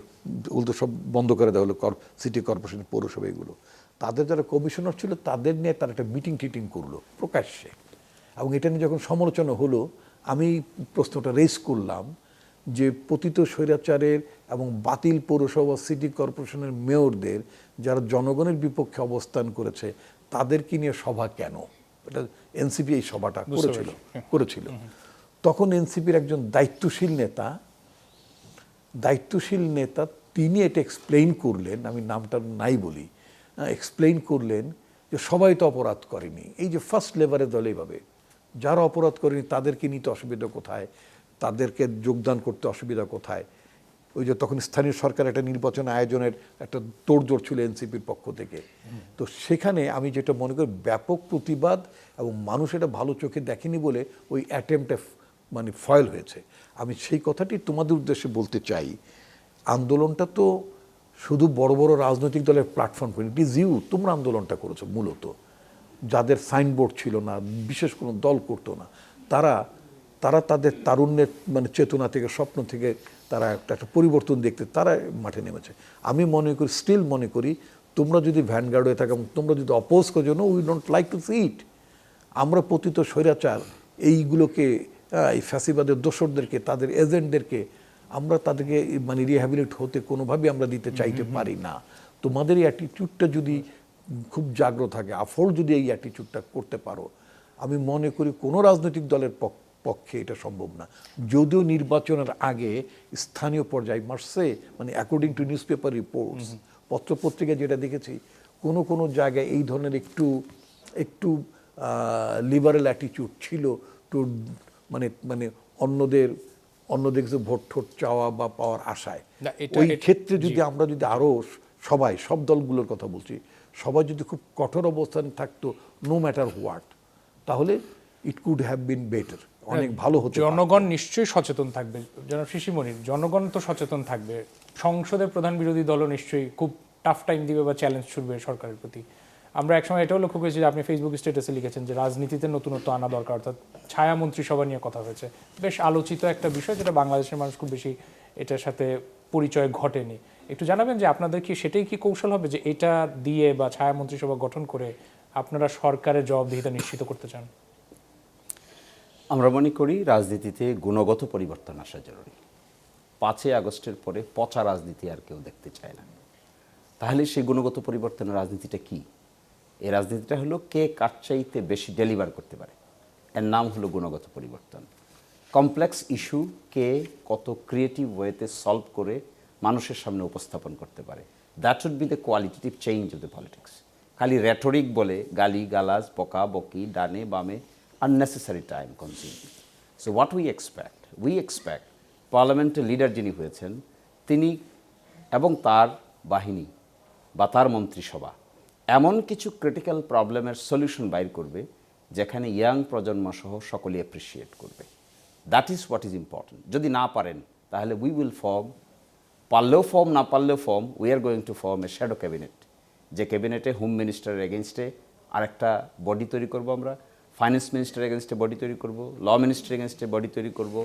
ওগুলো সব বন্ধ করে দেওয়া হলো, সিটি কর্পোরেশন, পৌরসভা, এগুলো তাদের যারা কমিশনার ছিল তাদের নিয়ে তারা একটা মিটিং করলো প্রকাশ্যে, এবং এটা নিয়ে যখন সমালোচনা হলো আমি প্রশ্নটা রেজ করলাম যে পতিত স্বৈরাচারের এবং বাতিল পৌরসভা সিটি কর্পোরেশনের মেয়রদের যারা জনগণের বিপক্ষে অবস্থান করেছে তাদেরকে নিয়ে সভা কেন? এটা এনসিপি এই সভাটা করেছিল। তখন এনসিপির একজন দায়িত্বশীল নেতা তিনি এটা এক্সপ্লেইন করলেন, আমি নামটা নাই বলি, এক্সপ্লেইন করলেন যে সবাই তো অপরাধ করেনি, এই যে ফার্স্ট লেভারে দল এইভাবে যারা অপরাধ করেনি তাদেরকে নিতে অসুবিধা কোথায়, তাদেরকে যোগদান করতে অসুবিধা কোথায়? ওই যে তখন স্থানীয় সরকার একটা নির্বাচন আয়োজনের একটা তোড়জোড় ছিল এনসিপির পক্ষ থেকে। তো সেখানে আমি যেটা মনে করি ব্যাপক প্রতিবাদ এবং মানুষ এটা ভালো চোখে দেখেনি বলে ওই অ্যাটেম্পটা মানে ফয়েল হয়েছে। আমি সেই কথাটি তোমাদের উদ্দেশ্যে বলতে চাই, আন্দোলনটা তো শুধু বড় বড় রাজনৈতিক দলের প্ল্যাটফর্ম করে, ইট ইজ ইউ, তোমরা আন্দোলনটা করেছো মূলত, যাদের সাইনবোর্ড ছিল না, বিশেষ কোনো দল করতো না, তারা তারা তাদের তারুণ্যের মানে চেতনা থেকে, স্বপ্ন থেকে তারা একটা পরিবর্তন দেখতে তারা মাঠে নেমেছে। আমি মনে করি, স্টিল মনে করি, তোমরা যদি ভ্যানগার্ড হয়ে থাকো, তোমরা যদি অপোজ করো, জন্য we don't like to see it. আমরা পতিত স্বৈরাচার এইগুলোকে, এই ফ্যাসিবাদের দোসরদেরকে, তাদের এজেন্টদেরকে আমরা তাদেরকে মানে রিহ্যাবিলিট হতে কোনোভাবেই আমরা দিতে চাইতে পারি না। তোমাদের এই অ্যাটিটিউডটা যদি খুব জাগ্রত থাকে, আফোল যদি এই অ্যাটিটিউডটা করতে পারো, আমি মনে করি কোনো রাজনৈতিক দলের পক্ষে এটা সম্ভব না। যদিও নির্বাচনের আগে স্থানীয় পর্যায়ে মার্সে, মানে according to newspaper reports, পত্রপত্রিকায় যেটা দেখেছি, কোনো কোনো জায়গায় এই ধরনের একটু লিবারেল অ্যাটিটিউড ছিল, টু মানে মানে অন্যদের কিছু ভোট ঠোট চাওয়া বা পাওয়ার আশায়। ওই ক্ষেত্রে যদি আমরা যদি আরও সব দলগুলোর কথা বলছি, সবাই যদি খুব কঠোর অবস্থানে থাকতো, নো ম্যাটার হোয়াট, তাহলে it could have been better, অনেক ভালো হতো। জনগণ নিশ্চয়ই সচেতন থাকবে, জনাব শিশির মনির, জনগণ তো সচেতন থাকবে, সংসদের প্রধান বিরোধী দলও নিশ্চয়ই খুব টাফ টাইম দিবে বা চ্যালেঞ্জ ছুড়বে সরকারের প্রতি। আমরা একসময় এটাও লক্ষ্য করেছি যে আপনি ফেসবুক স্ট্যাটাসে লিখেছেন যে রাজনীতিতে নতুনত্ব আনা দরকার, অর্থাৎ ছায়া মন্ত্রিসভা নিয়ে কথা হয়েছে, বেশ আলোচিত একটা বিষয়, যেটা বাংলাদেশের মানুষ খুব বেশি এটার সাথে পরিচয় ঘটেনি। একটু জানাবেন যে আপনাদের কি সেটাই কি কৌশল হবে, যে এটা দিয়ে বা ছায়া মন্ত্রিসভা গঠন করে আপনারা সরকারের জবাবদিহিতা নিশ্চিত করতে চান? আমরা মনে করি রাজনীতিতে গুণগত পরিবর্তন আসা জরুরি। 5ই আগস্টের পরে পচা রাজনীতি আর কেউ দেখতে চায় না। তাহলে সেই গুণগত পরিবর্তনের রাজনীতিটা কি? এই রাজনীতিটা হলো কে কার চাইতে বেশি ডেলিভার করতে পারে, এর নাম হলো গুণগত পরিবর্তন। কমপ্লেক্স ইস্যু কে কত ক্রিয়েটিভ ওয়েতে সলভ করে মানুষের সামনে উপস্থাপন করতে পারে, that should be the qualitative change of the politics. খালি রেটরিক বলে গালি গালাজ, বকা বকি, ডানে বামে, unnecessary time consuming. So what we expect পার্লামেন্টের লিডার যিনি হয়েছেন তিনি এবং তার বাহিনী বা তার মন্ত্রিসভা এমন কিছু ক্রিটিক্যাল প্রবলেমের সলিউশন বাইর করবে যেখানে ইয়াং প্রজন্ম সহ সকলে অ্যাপ্রিসিয়েট করবে। That is what is important. যদি না পারেন তাহলে উই উইল ফর্ম, পারলেও ফর্ম, না পারলেও form, we are going to form A shadow cabinet, যে ক্যাবিনেটে হোম মিনিস্টারের এগেনস্টে আরেকটা বডি তৈরি করবো, আমরা ফাইন্যান্স মিনিস্টার এগেনস্টে বডি তৈরি করব, ল মিনিস্টার এগেনস্টে বডি তৈরি করব,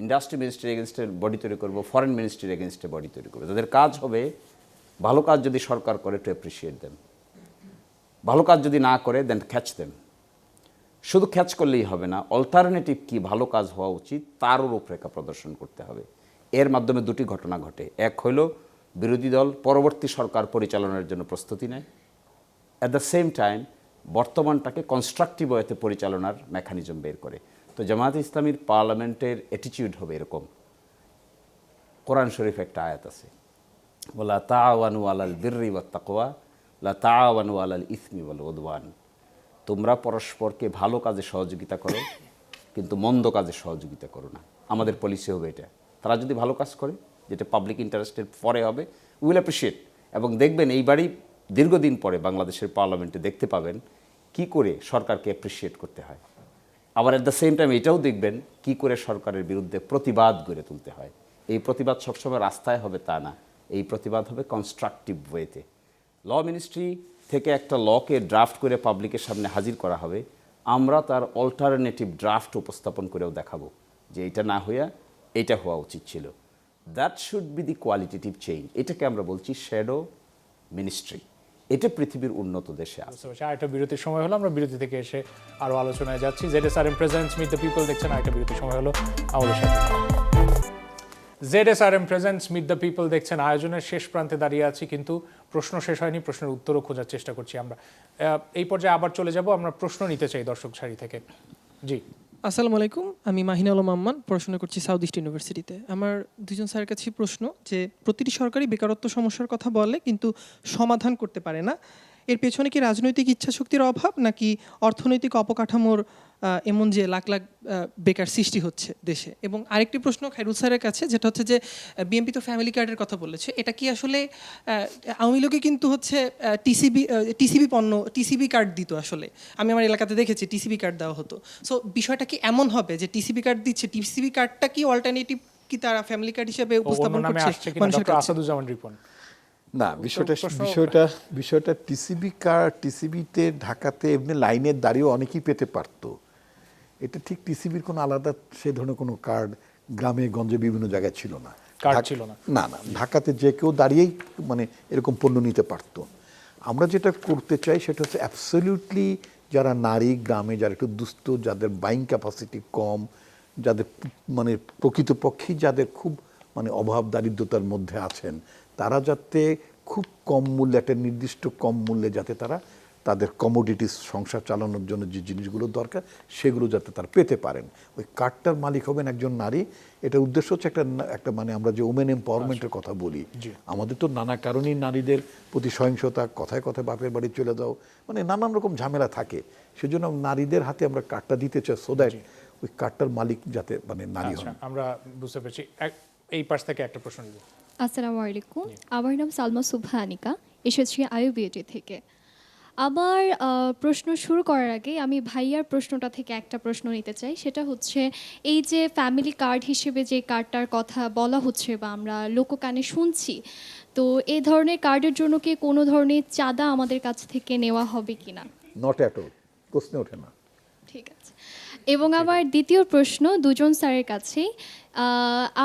ইন্ডাস্ট্রি মিনিস্টার এগেনস্টে বডি তৈরি করব, ফরেন মিনিস্ট্রির এগেনস্টে বডি তৈরি করব। তাদের কাজ হবে, ভালো কাজ যদি সরকার করে টু অ্যাপ্রিসিয়েট দেম, ভালো কাজ যদি না করে দেন ক্যাচ দেম। শুধু ক্যাচ করলেই হবে না, অল্টারনেটিভ কি ভালো কাজ হওয়া উচিত তারও রূপরেখা প্রদর্শন করতে হবে। এর মাধ্যমে দুটি ঘটনা ঘটে। এক হইল বিরোধী দল পরবর্তী সরকার পরিচালনার জন্য প্রস্তুতি নেয়, অ্যাট দ্য সেম টাইম বর্তমানটাকে কনস্ট্রাকটিভ ওয়েতে পরিচালনার মেকানিজম বের করে। তো জামায়াতে ইসলামীর পার্লামেন্টের অ্যাটিটিউড হবে এরকম। কোরআন শরীফ একটা আয়াত আছে, ওয়ালা তাআওয়ানু আলাল বিররি ওয়াত তাকওয়া লা তাআওয়ানু আলাল ইসমি ওয়াল উদওয়ান। তোমরা পরস্পরকে ভালো কাজে সহযোগিতা করো, কিন্তু মন্দ কাজে সহযোগিতা করো না। আমাদের পলিসি হবে এটা। তারা যদি ভালো কাজ করে, যেটা পাবলিক ইন্টারেস্টের পরে হবে, উইল অ্যাপ্রিসিয়েট। এবং দেখবেন এইবারই দীর্ঘদিন পরে বাংলাদেশের পার্লামেন্টে দেখতে পাবেন কি করে সরকারকে অ্যাপ্রিসিয়েট করতে হয়। আবার অ্যাট দ্য সেম টাইম এটাও দেখবেন কি করে সরকারের বিরুদ্ধে প্রতিবাদ গড়ে তুলতে হয়। এই প্রতিবাদ সবসময় রাস্তায় হবে তা না, এই প্রতিবাদ হবে কনস্ট্রাকটিভ ওয়েতে। ল মিনিস্ট্রি থেকে একটা লকে ড্রাফট করে পাবলিকের সামনে হাজির করা হবে, আমরা তার অল্টারনেটিভ ড্রাফট উপস্থাপন করেও দেখাবো যে এটা না হইয়া এটা হওয়া উচিত ছিল। That should be the qualitative change. এটাকে আমরা বলছি শ্যাডো মিনিস্ট্রি। এটা পৃথিবীর উন্নত দেশে আছে। আরেকটা বিরতির সময় হলো, আমরা বিরতি থেকে এসে আরো আলোচনায় যাচ্ছি। ZSRM presents meet the people দেখছেন, আরেকটা বিরতির সময় হলো আমাদের সাথে। ZSRM presents meet the people দেখছেন, আয়োজনের শেষ প্রান্তে দাঁড়িয়ে আছি, কিন্তু প্রশ্ন শেষ হয়নি, প্রশ্নের উত্তরও খোঁজার চেষ্টা করছি আমরা। এই পর্যায়ে আবার চলে যাব, আমরা প্রশ্ন নিতে চাই দর্শক সারি থেকে। জি, আসসালামু আলাইকুম, আমি মাহিনা আলম আম্মান, পড়াশোনা করছি সাউথ ইস্ট ইউনিভার্সিটিতে। আমার দুজন স্যারের কাছে প্রশ্ন যে প্রতিটি সরকারই বেকারত্ব সমস্যার কথা বলে কিন্তু সমাধান করতে পারে না, এর পেছনে কি রাজনৈতিক ইচ্ছাশক্তির অভাব নাকি অর্থনৈতিক অবকাঠামোর এমন যে লাখ লাখ বেকার সৃষ্টি হচ্ছে দেশে? এবং আরেকটি প্রশ্ন খায়রুল স্যারের কাছে, যেটা হচ্ছে যে বিএনপি তো ফ্যামিলি কার্ডের কথা বলেছে, এটা কি আসলে আওয়ামী লীগে কিন্তু হচ্ছে টিসিবি কার্ড দিত, আসলে আমি আমার এলাকাতে দেখেছি টিসিবি কার্ড দেওয়া হতো। সো বিষয়টা কি এমন হবে যে টিসিবি কার্ড দিচ্ছে, টিসিবি কার্ডটা কি অল্টারনেটিভ কি তারা ফ্যামিলি কার্ড হিসেবে উপস্থাপন করছে মানুষের কাছে? আসাদুজ্জামান রিপন। না, বিষয়টা টিসিবি কার্ড, টিসিবিতে ঢাকাতে এমনি লাইনের দাঁড়িয়ে অনেকেই পেতে পারতো। এটা ঠিক টিসিবির কোনো আলাদা সে ধরনের কোনো কার্ড গ্রামে গঞ্জে বিভিন্ন জায়গায় ছিল না। কার্ড ছিল না? না না, ঢাকাতে যে কেউ দাঁড়িয়েই মানে এরকম পণ্য নিতে পারতো। আমরা যেটা করতে চাই সেটা হচ্ছে অ্যাবসলিউটলি যারা নারী গ্রামে, যারা একটু দুস্থ, যাদের বাইং ক্যাপাসিটি কম, যাদের মানে প্রকৃতপক্ষেই যাদের খুব মানে অভাব দারিদ্রতার মধ্যে আছেন, তারা যাতে খুব কম মূল্যে, একটা নির্দিষ্ট কম মূল্যে যাতে তারা তাদের কমোডিটিস সংসার চালানোর জন্য যে জিনিসগুলো দরকার সেগুলো যাতে তারা পেতে পারেন। ওই কার্ডটার মালিক হবেন একজন নারী। এটার উদ্দেশ্য হচ্ছে একটা মানে আমরা যে ওমেন এম্পাওয়ারমেন্টের কথা বলি, আমাদের তো নানা কারণেই নারীদের প্রতি সহিংসতা, কথায় কথায় বাপের বাড়ি চলে যাও, মানে নানান রকম ঝামেলা থাকে। সেজন্য নারীদের হাতে আমরা কার্ডটা দিতে চাই, সো দ্যাট ওই কার্ডটার মালিক যাতে মানে নারী হন। আমরা বুঝতে পেরেছি। এই পাশ থেকে একটা প্রশ্ন নিব। আসসালামু আলাইকুম, আমার নাম সালমা সুবহা আনিকা, এসেছি আইইউবিএটি থেকে। আমার প্রশ্ন শুরু করার আগে আমি ভাইয়ার প্রশ্নটা থেকে একটা প্রশ্ন নিতে চাই। সেটা হচ্ছে, এই যে ফ্যামিলি কার্ড হিসেবে যে কার্ডটার কথা বলা হচ্ছে বা আমরা লোককানে শুনছি, তো এই ধরনের কার্ডের জন্য কি কোনো ধরনের চাঁদা আমাদের কাছ থেকে নেওয়া হবে কিনা? নট অ্যাট অল, প্রশ্নে ওঠে না। ঠিক আছে। এবং আমার দ্বিতীয় প্রশ্ন দুজন স্যারের কাছেই।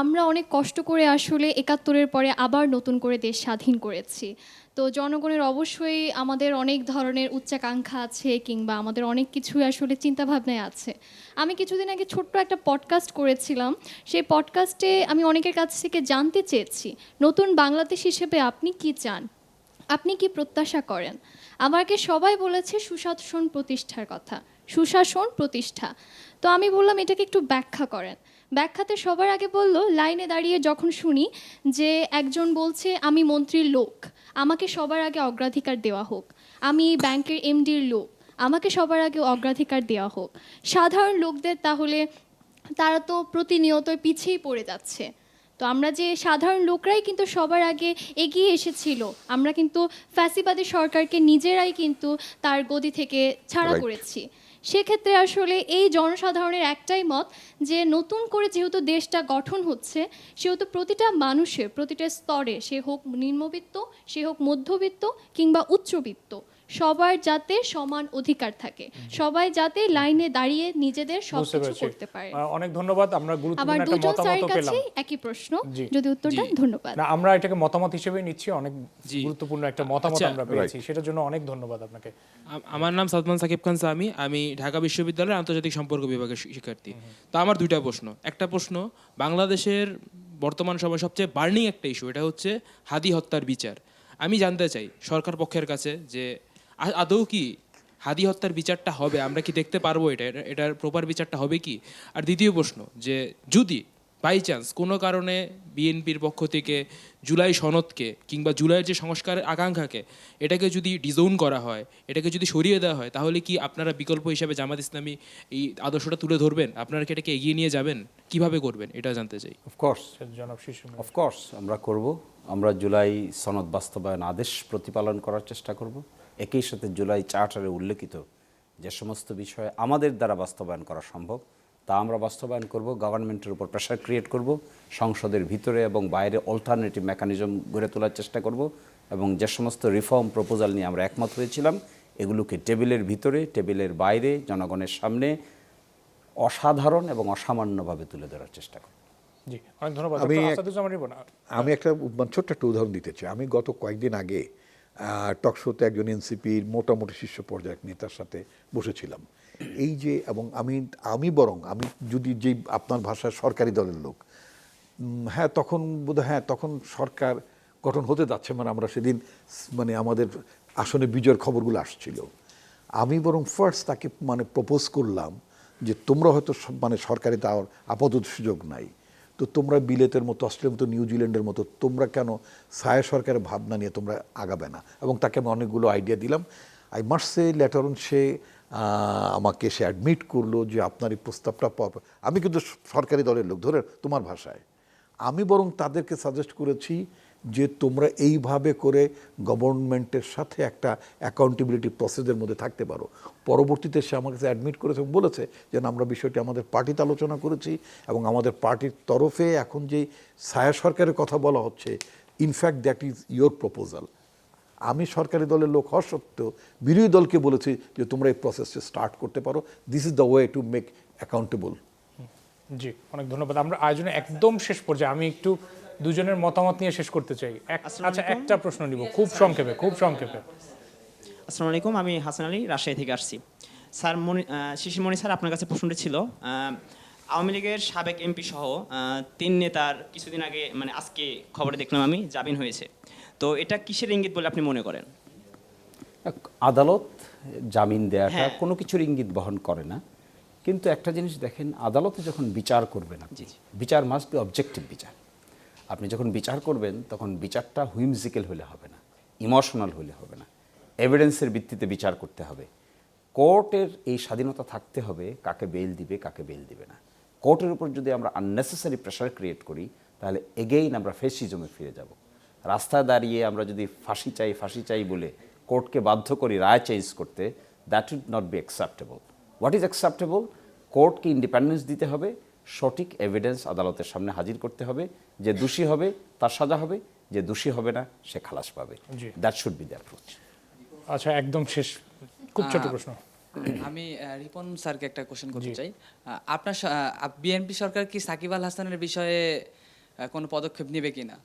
আমরা অনেক কষ্ট করে আসলে ৭১-এর পরে আবার নতুন করে দেশ স্বাধীন করেছি। তো জনগণের অবশ্যই আমাদের অনেক ধরনের উচ্চাকাঙ্ক্ষা আছে, কিংবা আমাদের অনেক কিছুই আসলে চিন্তাভাবনায় আছে। আমি কিছুদিন আগে ছোট্ট একটা পডকাস্ট করেছিলাম। সেই পডকাস্টে আমি অনেকের কাছ থেকে জানতে চেয়েছি, নতুন বাংলাদেশ হিসেবে আপনি কি চান, আপনি কি প্রত্যাশা করেন? আমাকে সবাই বলেছে সুশাসন প্রতিষ্ঠার কথা, সুশাসন প্রতিষ্ঠা। তো আমি বললাম এটাকে একটু ব্যাখ্যা করেন। ব্যাখ্যাতে সবার আগে বলল, লাইনে দাঁড়িয়ে যখন শুনি যে একজন বলছে আমি মন্ত্রীর লোক, আমাকে সবার আগে অগ্রাধিকার দেওয়া হোক, আমি ব্যাংকের এমডির লোক, আমাকে সবার আগে অগ্রাধিকার দেওয়া হোক। সাধারণ লোকদের তাহলে তারা তো প্রতিনিয়তই পিছিয়েই পড়ে যাচ্ছে। তো আমরা যে সাধারণ লোকরাই কিন্তু সবার আগে এগিয়ে এসেছিল, আমরা কিন্তু ফ্যাসিবাদী সরকারকে নিজেরাই কিন্তু তার গদি থেকে ছাড়া করেছি। সেক্ষেত্রে আসলে এই জনসাধারণের একটাই মত যে নতুন করে যেহেতু দেশটা গঠন হচ্ছে, সেহেতু প্রতিটা মানুষের প্রতিটা স্তরে, সে হোক নিম্নবিত্ত, সে হোক মধ্যবিত্ত কিংবা উচ্চবিত্ত, সবার যাতে সমান অধিকার থাকে, সবাই যাতে লাইনে দাঁড়িয়ে নিজেদের সবকিছু করতে পারে। অনেক ধন্যবাদ। আমরা আবার গুরুত্বপূর্ণ একটা দুজন মতামত স্যারের পেলাম। কাছে একই প্রশ্ন, যদি উত্তর দেন ধন্যবাদ। না, আমরা এটাকে মতামত হিসেবে নিচ্ছি। অনেক গুরুত্বপূর্ণ একটা মতামত আমরা পেয়েছি, সেটার জন্য অনেক ধন্যবাদ আপনাকে। আমার নাম সাদমান সাকিব খান সামি, আমি ঢাকা বিশ্ববিদ্যালয়ের আন্তর্জাতিক সম্পর্ক বিভাগের শিক্ষার্থী। তো আমার দুইটা প্রশ্ন। একটা প্রশ্ন, বাংলাদেশের বর্তমান সময় সবচেয়ে বার্নিং একটা ইস্যু, এটা হচ্ছে হাদি হত্যার বিচার। আমি জানতে চাই সরকার পক্ষের কাছে যে আদৌ কি হাদি হত্যার বিচারটা হবে, আমরা কি দেখতে পারবো এটার প্রপার বিচারটা হবে কি? আর দ্বিতীয় প্রশ্ন, যে যদি বাই চান্স কোনো কারণে বিএনপির পক্ষ থেকে জুলাই সনদকে কিংবা জুলাইয়ের যে সংস্কারের আকাঙ্ক্ষাকে এটাকে যদি ডিজোন করা হয়, এটাকে যদি সরিয়ে দেওয়া হয়, তাহলে কি আপনারা বিকল্প হিসাবে জামাত ইসলামী এই আদর্শটা তুলে ধরবেন? আপনারা কি এটাকে এগিয়ে নিয়ে যাবেন? কিভাবে করবেন এটা জানতে চাই। অফকোর্স, জনাব শিশু। অফকোর্স আমরা করব। আমরা জুলাই সনদ বাস্তবায়ন আদেশ প্রতিপালন করার চেষ্টা করব। একই সাথে জুলাই চার্টারে উল্লেখিত যে সমস্ত বিষয় আমাদের দ্বারা বাস্তবায়ন করা সম্ভব তা আমরা বাস্তবায়ন করব। গভর্নমেন্টের উপর প্রেশার ক্রিয়েট করব, সংসদের ভিতরে এবং বাইরে অল্টারনেটিভ মেকানিজম গড়ে তোলার চেষ্টা করব, এবং যে সমস্ত রিফর্ম প্রপোজাল নিয়ে আমরা একমত হয়েছিলাম এগুলোকে টেবিলের ভিতরে, টেবিলের বাইরে, জনগণের সামনে অসাধারণ এবং অসামান্যভাবে তুলে ধরার চেষ্টা করব। জি, অনেক ধন্যবাদ। আমি একটা ছোট্ট একটা উদাহরণ দিতে চাই। আমি গত কয়েকদিন আগে টকশোতে একজন এনসিপির মোটামুটি শীর্ষ পর্যায়ের নেতার সাথে বসেছিলাম। এই যে, এবং আমি যদি যেই আপনার ভাষায় সরকারি দলের লোক, হ্যাঁ তখন বোধহয় তখন সরকার গঠন হতে যাচ্ছে, মানে আমরা সেদিন মানে আমাদের আসনে বিজয়ের খবরগুলো আসছিল। আমি বরং ফার্স্ট তাকে মানে প্রপোজ করলাম যে তোমরা হয়তো মানে সরকারি দেওয়ার আপাতত সুযোগ নাই, তো তোমরা বিলেতের মতো, অস্ট্রেলিয়ার মতো, নিউজিল্যান্ডের মতো তোমরা কেন ছায়া সরকারের ভাবনা নিয়ে তোমরা আগাবে না? এবং তাকে আমি অনেকগুলো আইডিয়া দিলাম। I must say later on সে আমাকে সে অ্যাডমিট করলো যে আপনার এই প্রস্তাবটা আমি কিন্তু সরকারি দলের লোক, ধরে তোমার ভাষায় আমি বরং তাদেরকে সাজেস্ট করেছি যে তোমরা এইভাবে করে গভর্নমেন্টের সাথে একটা অ্যাকাউন্টেবিলিটি প্রসেসের মধ্যে থাকতে পারো। পরবর্তীতে সে আমার কাছে অ্যাডমিট করেছে এবং বলেছে যে আমরা বিষয়টি আমাদের পার্টিতে আলোচনা করেছি এবং আমাদের পার্টির তরফে এখন যে ছায়া সরকারের কথা বলা হচ্ছে, in fact that is your proposal. আমি সরকারি দলের লোক হওয়া সত্ত্বেও বিরোধী দলকে বলেছি যে তোমরা এই প্রসেসটা স্টার্ট করতে পারো, this is the way to make accountable. জি, অনেক ধন্যবাদ। আমরা আয়োজনে একদম শেষ পর্যায়ে আমি একটু দুজনের মতামত নিয়ে শেষ করতে চাই। আচ্ছা, একটা প্রশ্ন নিব খুব সংক্ষেপে। আসসালামু আলাইকুম, আমি হাসান আলী, রাজশাহী থেকে আসছি। স্যার, শিশির মণি স্যার, আপনার কাছে প্রশ্নটি ছিল, আওয়ামী লীগের সাবেক এমপি সহ 3 নেতার কিছুদিন আগে, মানে আজকে খবরে দেখলাম আমি, জামিন হয়েছে। তো এটা কিসের ইঙ্গিত বলে আপনি মনে করেন? আদালত জামিন দেওয়াটা হ্যাঁ। কোনো কিছুর ইঙ্গিত বহন করে না, কিন্তু একটা জিনিস দেখেন, আদালতে যখন বিচার করবেন আপনি, বিচার মাস্ট বি অবজেক্টিভ বিচার। আপনি যখন বিচার করবেন তখন বিচারটা হুইমজিক্যাল হলে হবে না, ইমোশনাল হলে হবে না, এভিডেন্সের ভিত্তিতে বিচার করতে হবে। কোর্টের এই স্বাধীনতা থাকতে হবে কাকে বেল দিবে কাকে বেল দিবে না। কোর্টের উপর যদি আমরা আননেসেসারি প্রেশার ক্রিয়েট করি তাহলে এগেইন আমরা ফেসিজমে ফিরে যাব। রাস্তায় দাঁড়িয়ে আমরা যদি ফাঁসি চাই বলে কোর্টকে বাধ্য করি রায় চেঞ্জ করতে, that would not be acceptable. What is acceptable? কোর্টকে ইন্ডিপেন্ডেন্স দিতে হবে, সঠিক এভিডেন্স আদালতের সামনে হাজির করতে হবে, যে দোষী হবে তার সাজা হবে, যে দোষী হবে না সে খালাস পাবে। That should be the approach. আচ্ছা, একদম শেষ, খুব ছোট প্রশ্ন। আমি রিপন স্যারকে একটা কোশ্চেন করতে চাই। আপনার বিএনপি সরকার কি সাকিব আল হাসানের বিষয়ে কোনো পদক্ষেপ নেবে কিনা?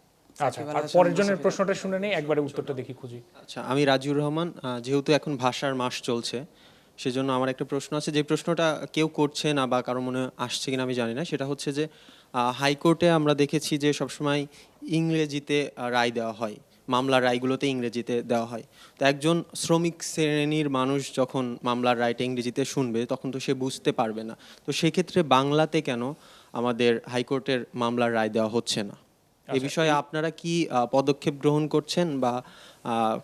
আচ্ছা, আর পরের জনের প্রশ্নটা শুনে নেই, একবারে উত্তরটা দেখি খুঁজি। আচ্ছা, আমি রাজিউর রহমান। যেহেতু এখন ভাষার মাস চলছে, সেজন্য আমার একটা প্রশ্ন আছে, যে প্রশ্নটা কেউ করছে না বা কারো মনে আসছে কিনা আমি জানি না। সেটা হচ্ছে যে হাইকোর্টে আমরা দেখেছি যে সবসময় ইংরেজিতে রায় দেওয়া হয়, মামলার রায়গুলোতে ইংরেজিতে দেওয়া হয়। তো একজন শ্রমিক শ্রেণীর মানুষ যখন মামলার রায়টা ইংরেজিতে শুনবে তখন তো সে বুঝতে পারবে না। তো সেক্ষেত্রে বাংলাতে কেন আমাদের হাইকোর্টের মামলার রায় দেওয়া হচ্ছে না? এই বিষয়ে আপনারা কি পদক্ষেপ গ্রহণ করছেন বা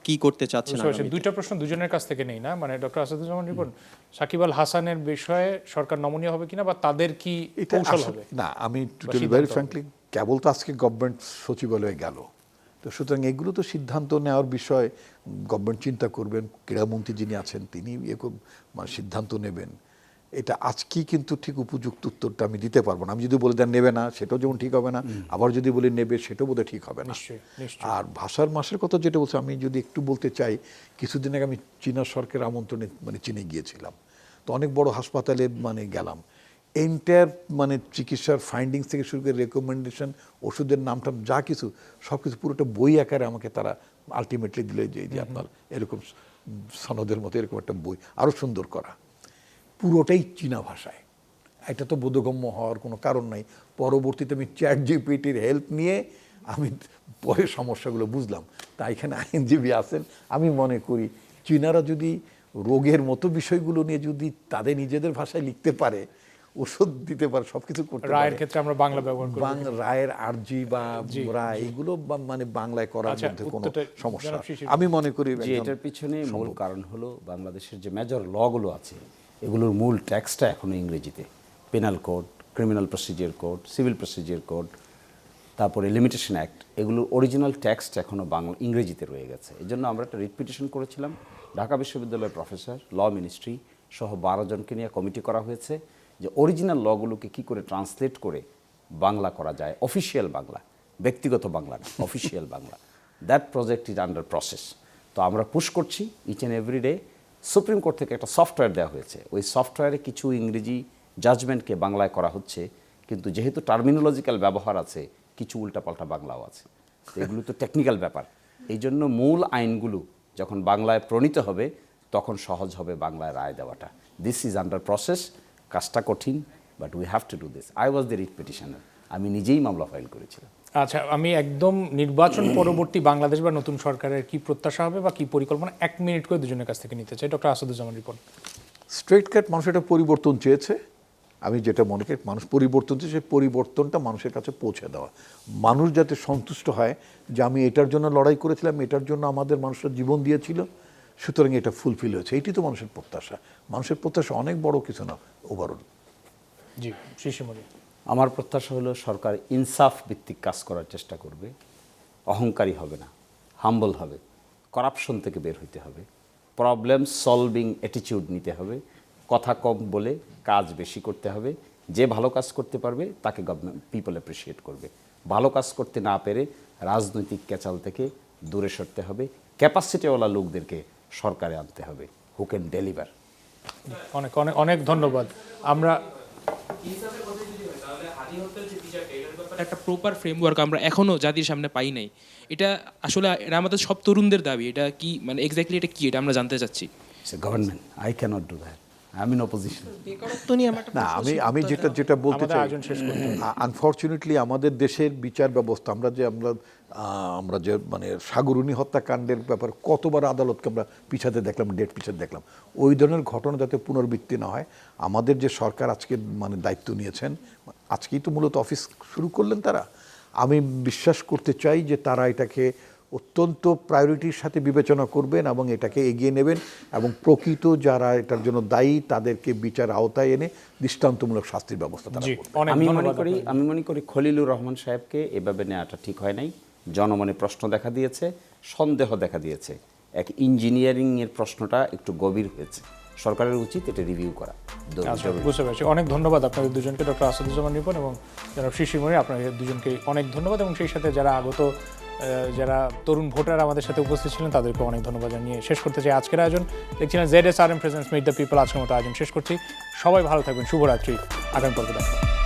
কি করতে চাচ্ছেন? দুইটা প্রশ্ন দুজনের কাছ থেকে নেই না, মানে ডক্টর আসাদুজ্জামান রিপন, সাকিব আল হাসানের বিষয়ে সরকার নমনীয় হবে কিনা বা তাদের কি কৌশল হবে? না, আমি টোটালি ভেরি ফ্র্যাঙ্কলি, কেবল তো আজকে গভর্নমেন্ট সচিবালয়ে গেল, তো সুতরাং এগুলো তো সিদ্ধান্ত নেওয়ার বিষয়, গভর্নমেন্ট চিন্তা করবেন, ক্রীড়ামন্ত্রী যিনি আছেন তিনি মানে সিদ্ধান্ত নেবেন। এটা আজকেই কিন্তু ঠিক উপযুক্ত উত্তরটা আমি দিতে পারবো না। আমি যদি বলে দেন নেবে না, সেটাও যেমন ঠিক হবে না, আবার যদি বলি নেবে, সেটাও বোধহয় ঠিক হবে না। আর ভাষার মাসের কথা যেটা বলছে, আমি যদি একটু বলতে চাই, কিছুদিন আগে আমি চীনা সরকারের আমন্ত্রণে মানে চীনে গিয়েছিলাম, তো অনেক বড় হাসপাতালে মানে গেলাম, এন্টায়ার মানে চিকিৎসার ফাইন্ডিংস থেকে শুরু করে রেকমেন্ডেশন, ওষুধের নামটা যা কিছু সব কিছু পুরোটা বই আকারে আমাকে তারা আলটিমেটলি দিলে, যে আপনার এরকম সনদের মতো এরকম একটা বই, আরও সুন্দর করা, পুরোটাই চীনা ভাষায়। এটা তো বোধগম্য হওয়ার কোনো কারণ নাই। পরবর্তীতে আমি চ্যাটজিপিটির হেল্প নিয়ে আমি পরে সমস্যাগুলো বুঝলাম। তা এখানে আইনজীবী আছেন, আমি মনে করি চীনারা যদি রোগের মতো বিষয়গুলো নিয়ে যদি তাদের নিজেদের ভাষায় লিখতে পারে, ওষুধ দিতে পারে, সবকিছু করতে পারে, রায়ের ক্ষেত্রে আমরা বাংলা ব্যবহার করি, রায়ের আরজি বা রায় এগুলো মানে বাংলায় করার মধ্যে কোনো সমস্যা আমি মনে করি। যে এটার পিছনে মূল কারণ হলো বাংলাদেশের যে মেজর লগুলো আছে এগুলোর মূল টেক্সটটা এখনো ইংরেজিতে। Penal code, criminal procedure code, civil procedure code, তারপরে লিমিটেশন অ্যাক্ট, এগুলোর অরিজিনাল টেক্সট এখনো ইংরেজিতে রয়ে গেছে। এই জন্য আমরা একটা রিট পিটিশন করেছিলাম, ঢাকা বিশ্ববিদ্যালয়ের প্রফেসর, ল মিনিস্ট্রি সহ 12 জনকে নিয়ে কমিটি করা হয়েছে, যে অরিজিনাল লগুলোকে কী করে ট্রান্সলেট করে বাংলা করা যায়, অফিসিয়াল বাংলা, ব্যক্তিগত বাংলা না, official Bangla. That project is under process. তো আমরা পুশ করছি each and every day. Supreme court থেকে একটা সফটওয়্যার দেওয়া হয়েছে, ওই সফটওয়্যারে কিছু ইংরেজি জাজমেন্টকে বাংলায় করা হচ্ছে, কিন্তু যেহেতু টার্মিনোলজিক্যাল ব্যবহার আছে, কিছু উল্টাপাল্টা বাংলাও আছে। তো এগুলো তো টেকনিক্যাল ব্যাপার। এই জন্য মূল আইনগুলো যখন বাংলায় প্রণীত হবে তখন সহজ হবে বাংলায় রায় দেওয়াটা। This is under process. কাজটা কঠিন, but we have to do this. I was the writ petitioner, আমি নিজেই মামলা ফাইল করেছিলাম। আচ্ছা, আমি একদম নির্বাচন পরবর্তী বাংলাদেশ বা নতুন সরকারের কি প্রত্যাশা হবে বা কি পরিকল্পনা, 1 মিনিট করে দুজনের কাছ থেকে নিতে চাই। ডক্টর আসাদুজ্জামান রিপন। স্ট্রেট কাট, মানুষ একটা পরিবর্তন চেয়েছে, আমি যেটা মনে করি মানুষ পরিবর্তন চেয়েছে, সেই পরিবর্তনটা মানুষের কাছে পৌঁছে দেওয়া, মানুষ যাতে সন্তুষ্ট হয় যে আমি এটার জন্য লড়াই করেছিলাম, এটার জন্য আমাদের মানুষরা জীবন দিয়েছিল, সুতরাং এটা ফুলফিল হয়েছে, এইটি তো মানুষের প্রত্যাশা। মানুষের প্রত্যাশা অনেক বড় কিছু না ওভারঅল। জি, শিশিমণি। আমার প্রত্যাশা হলো সরকার ইনসাফ ভিত্তিক কাজ করার চেষ্টা করবে, অহংকারী হবে না, হাম্বল হবে, করাপশন থেকে বের হইতে হবে, প্রবলেম সলভিং অ্যাটিটিউড নিতে হবে, কথা কম বলে কাজ বেশি করতে হবে, যে ভালো কাজ করতে পারবে তাকে গভর্নমেন্ট পিপল অ্যাপ্রিসিয়েট করবে, ভালো কাজ করতে না পেরে রাজনৈতিক ক্যাচাল থেকে দূরে সরতে হবে, ক্যাপাসিটিওয়ালা লোকদেরকে সরকারে আনতে হবে, হু ক্যান ডেলিভার। অনেক অনেক অনেক ধন্যবাদ। আমরা ইনসাফের কথা যদি হয় তাহলে হাদি হত্যার যে বিচারটা এটার ব্যাপারে একটা প্রপার ফ্রেমওয়ার্ক আমরা এখনো জাতির সামনে পাই নাই। এটা আসলে এটা আমাদের সব তরুণদের দাবি। এটা কি মানে এক্স্যাক্টলি এটা কি, এটা আমরা জানতে চাচ্ছি। Government I cannot do that, I am in opposition. বেকারত্ব নিয়ে আমার একটা না, প্রশ্ন আমি ছিল, যেটা বলতে আমাদের চাই, আয়োজন শেষ করতে হবে। আনফর্চুনেটলি আমাদের দেশের বিচার ব্যবস্থা, আমরা যে মানে সাগরুনি হত্যাকাণ্ডের ব্যাপার কতবার আদালতকে আমরা পিছাতে দেখলাম, ডেট পিছাতে দেখলাম। ওই ধরনের ঘটনা যাতে পুনরাবৃত্তি না হয়, আমাদের যে সরকার আজকে মানে দায়িত্ব নিয়েছেন, আজকেই তো মূলত অফিস শুরু করলেন তারা, আমি বিশ্বাস করতে চাই যে তারা এটাকে অত্যন্ত প্রায়োরিটির সাথে বিবেচনা করবেন এবং এটাকে এগিয়ে নেবেন এবং প্রকৃত যারা এটার জন্য দায়ী তাদেরকে বিচার আওতায় এনে দৃষ্টান্তমূলক শাস্তির ব্যবস্থা তারা জি, করবেন। অনেক আমি ধন্যবাদ মনে আপনাদের। করি খলিলুর রহমান সাহেবকে এভাবে নেওয়াটা ঠিক হয় নাই। জনমনে প্রশ্ন দেখা দিয়েছে, সন্দেহ দেখা দিয়েছে। এক ইঞ্জিনিয়ারিংয়ের প্রশ্নটা একটু গভীর হয়েছে, সরকারের উচিত এটা রিভিউ করা। আচ্ছা, বুঝতে পারছি। অনেক ধন্যবাদ আপনাদের দুজনকে, ডক্টর আসাদুজ্জামান রিপন এবং জনাব শিশির মনি, আপনাদের দুজনকে অনেক ধন্যবাদ এবং সেই সাথে যারা আগত যারা তরুণ ভোটার আমাদের সাথে উপস্থিত ছিলেন তাদেরকে অনেক ধন্যবাদ জানিয়ে শেষ করতে চাই আজকের আয়োজন। দেখছিলেন ZSRM presents meet the people. আজকের মতো আয়োজন শেষ করছি। সবাই ভালো থাকবেন, শুভরাত্রি, আগামী পর্বে দেখা হবে।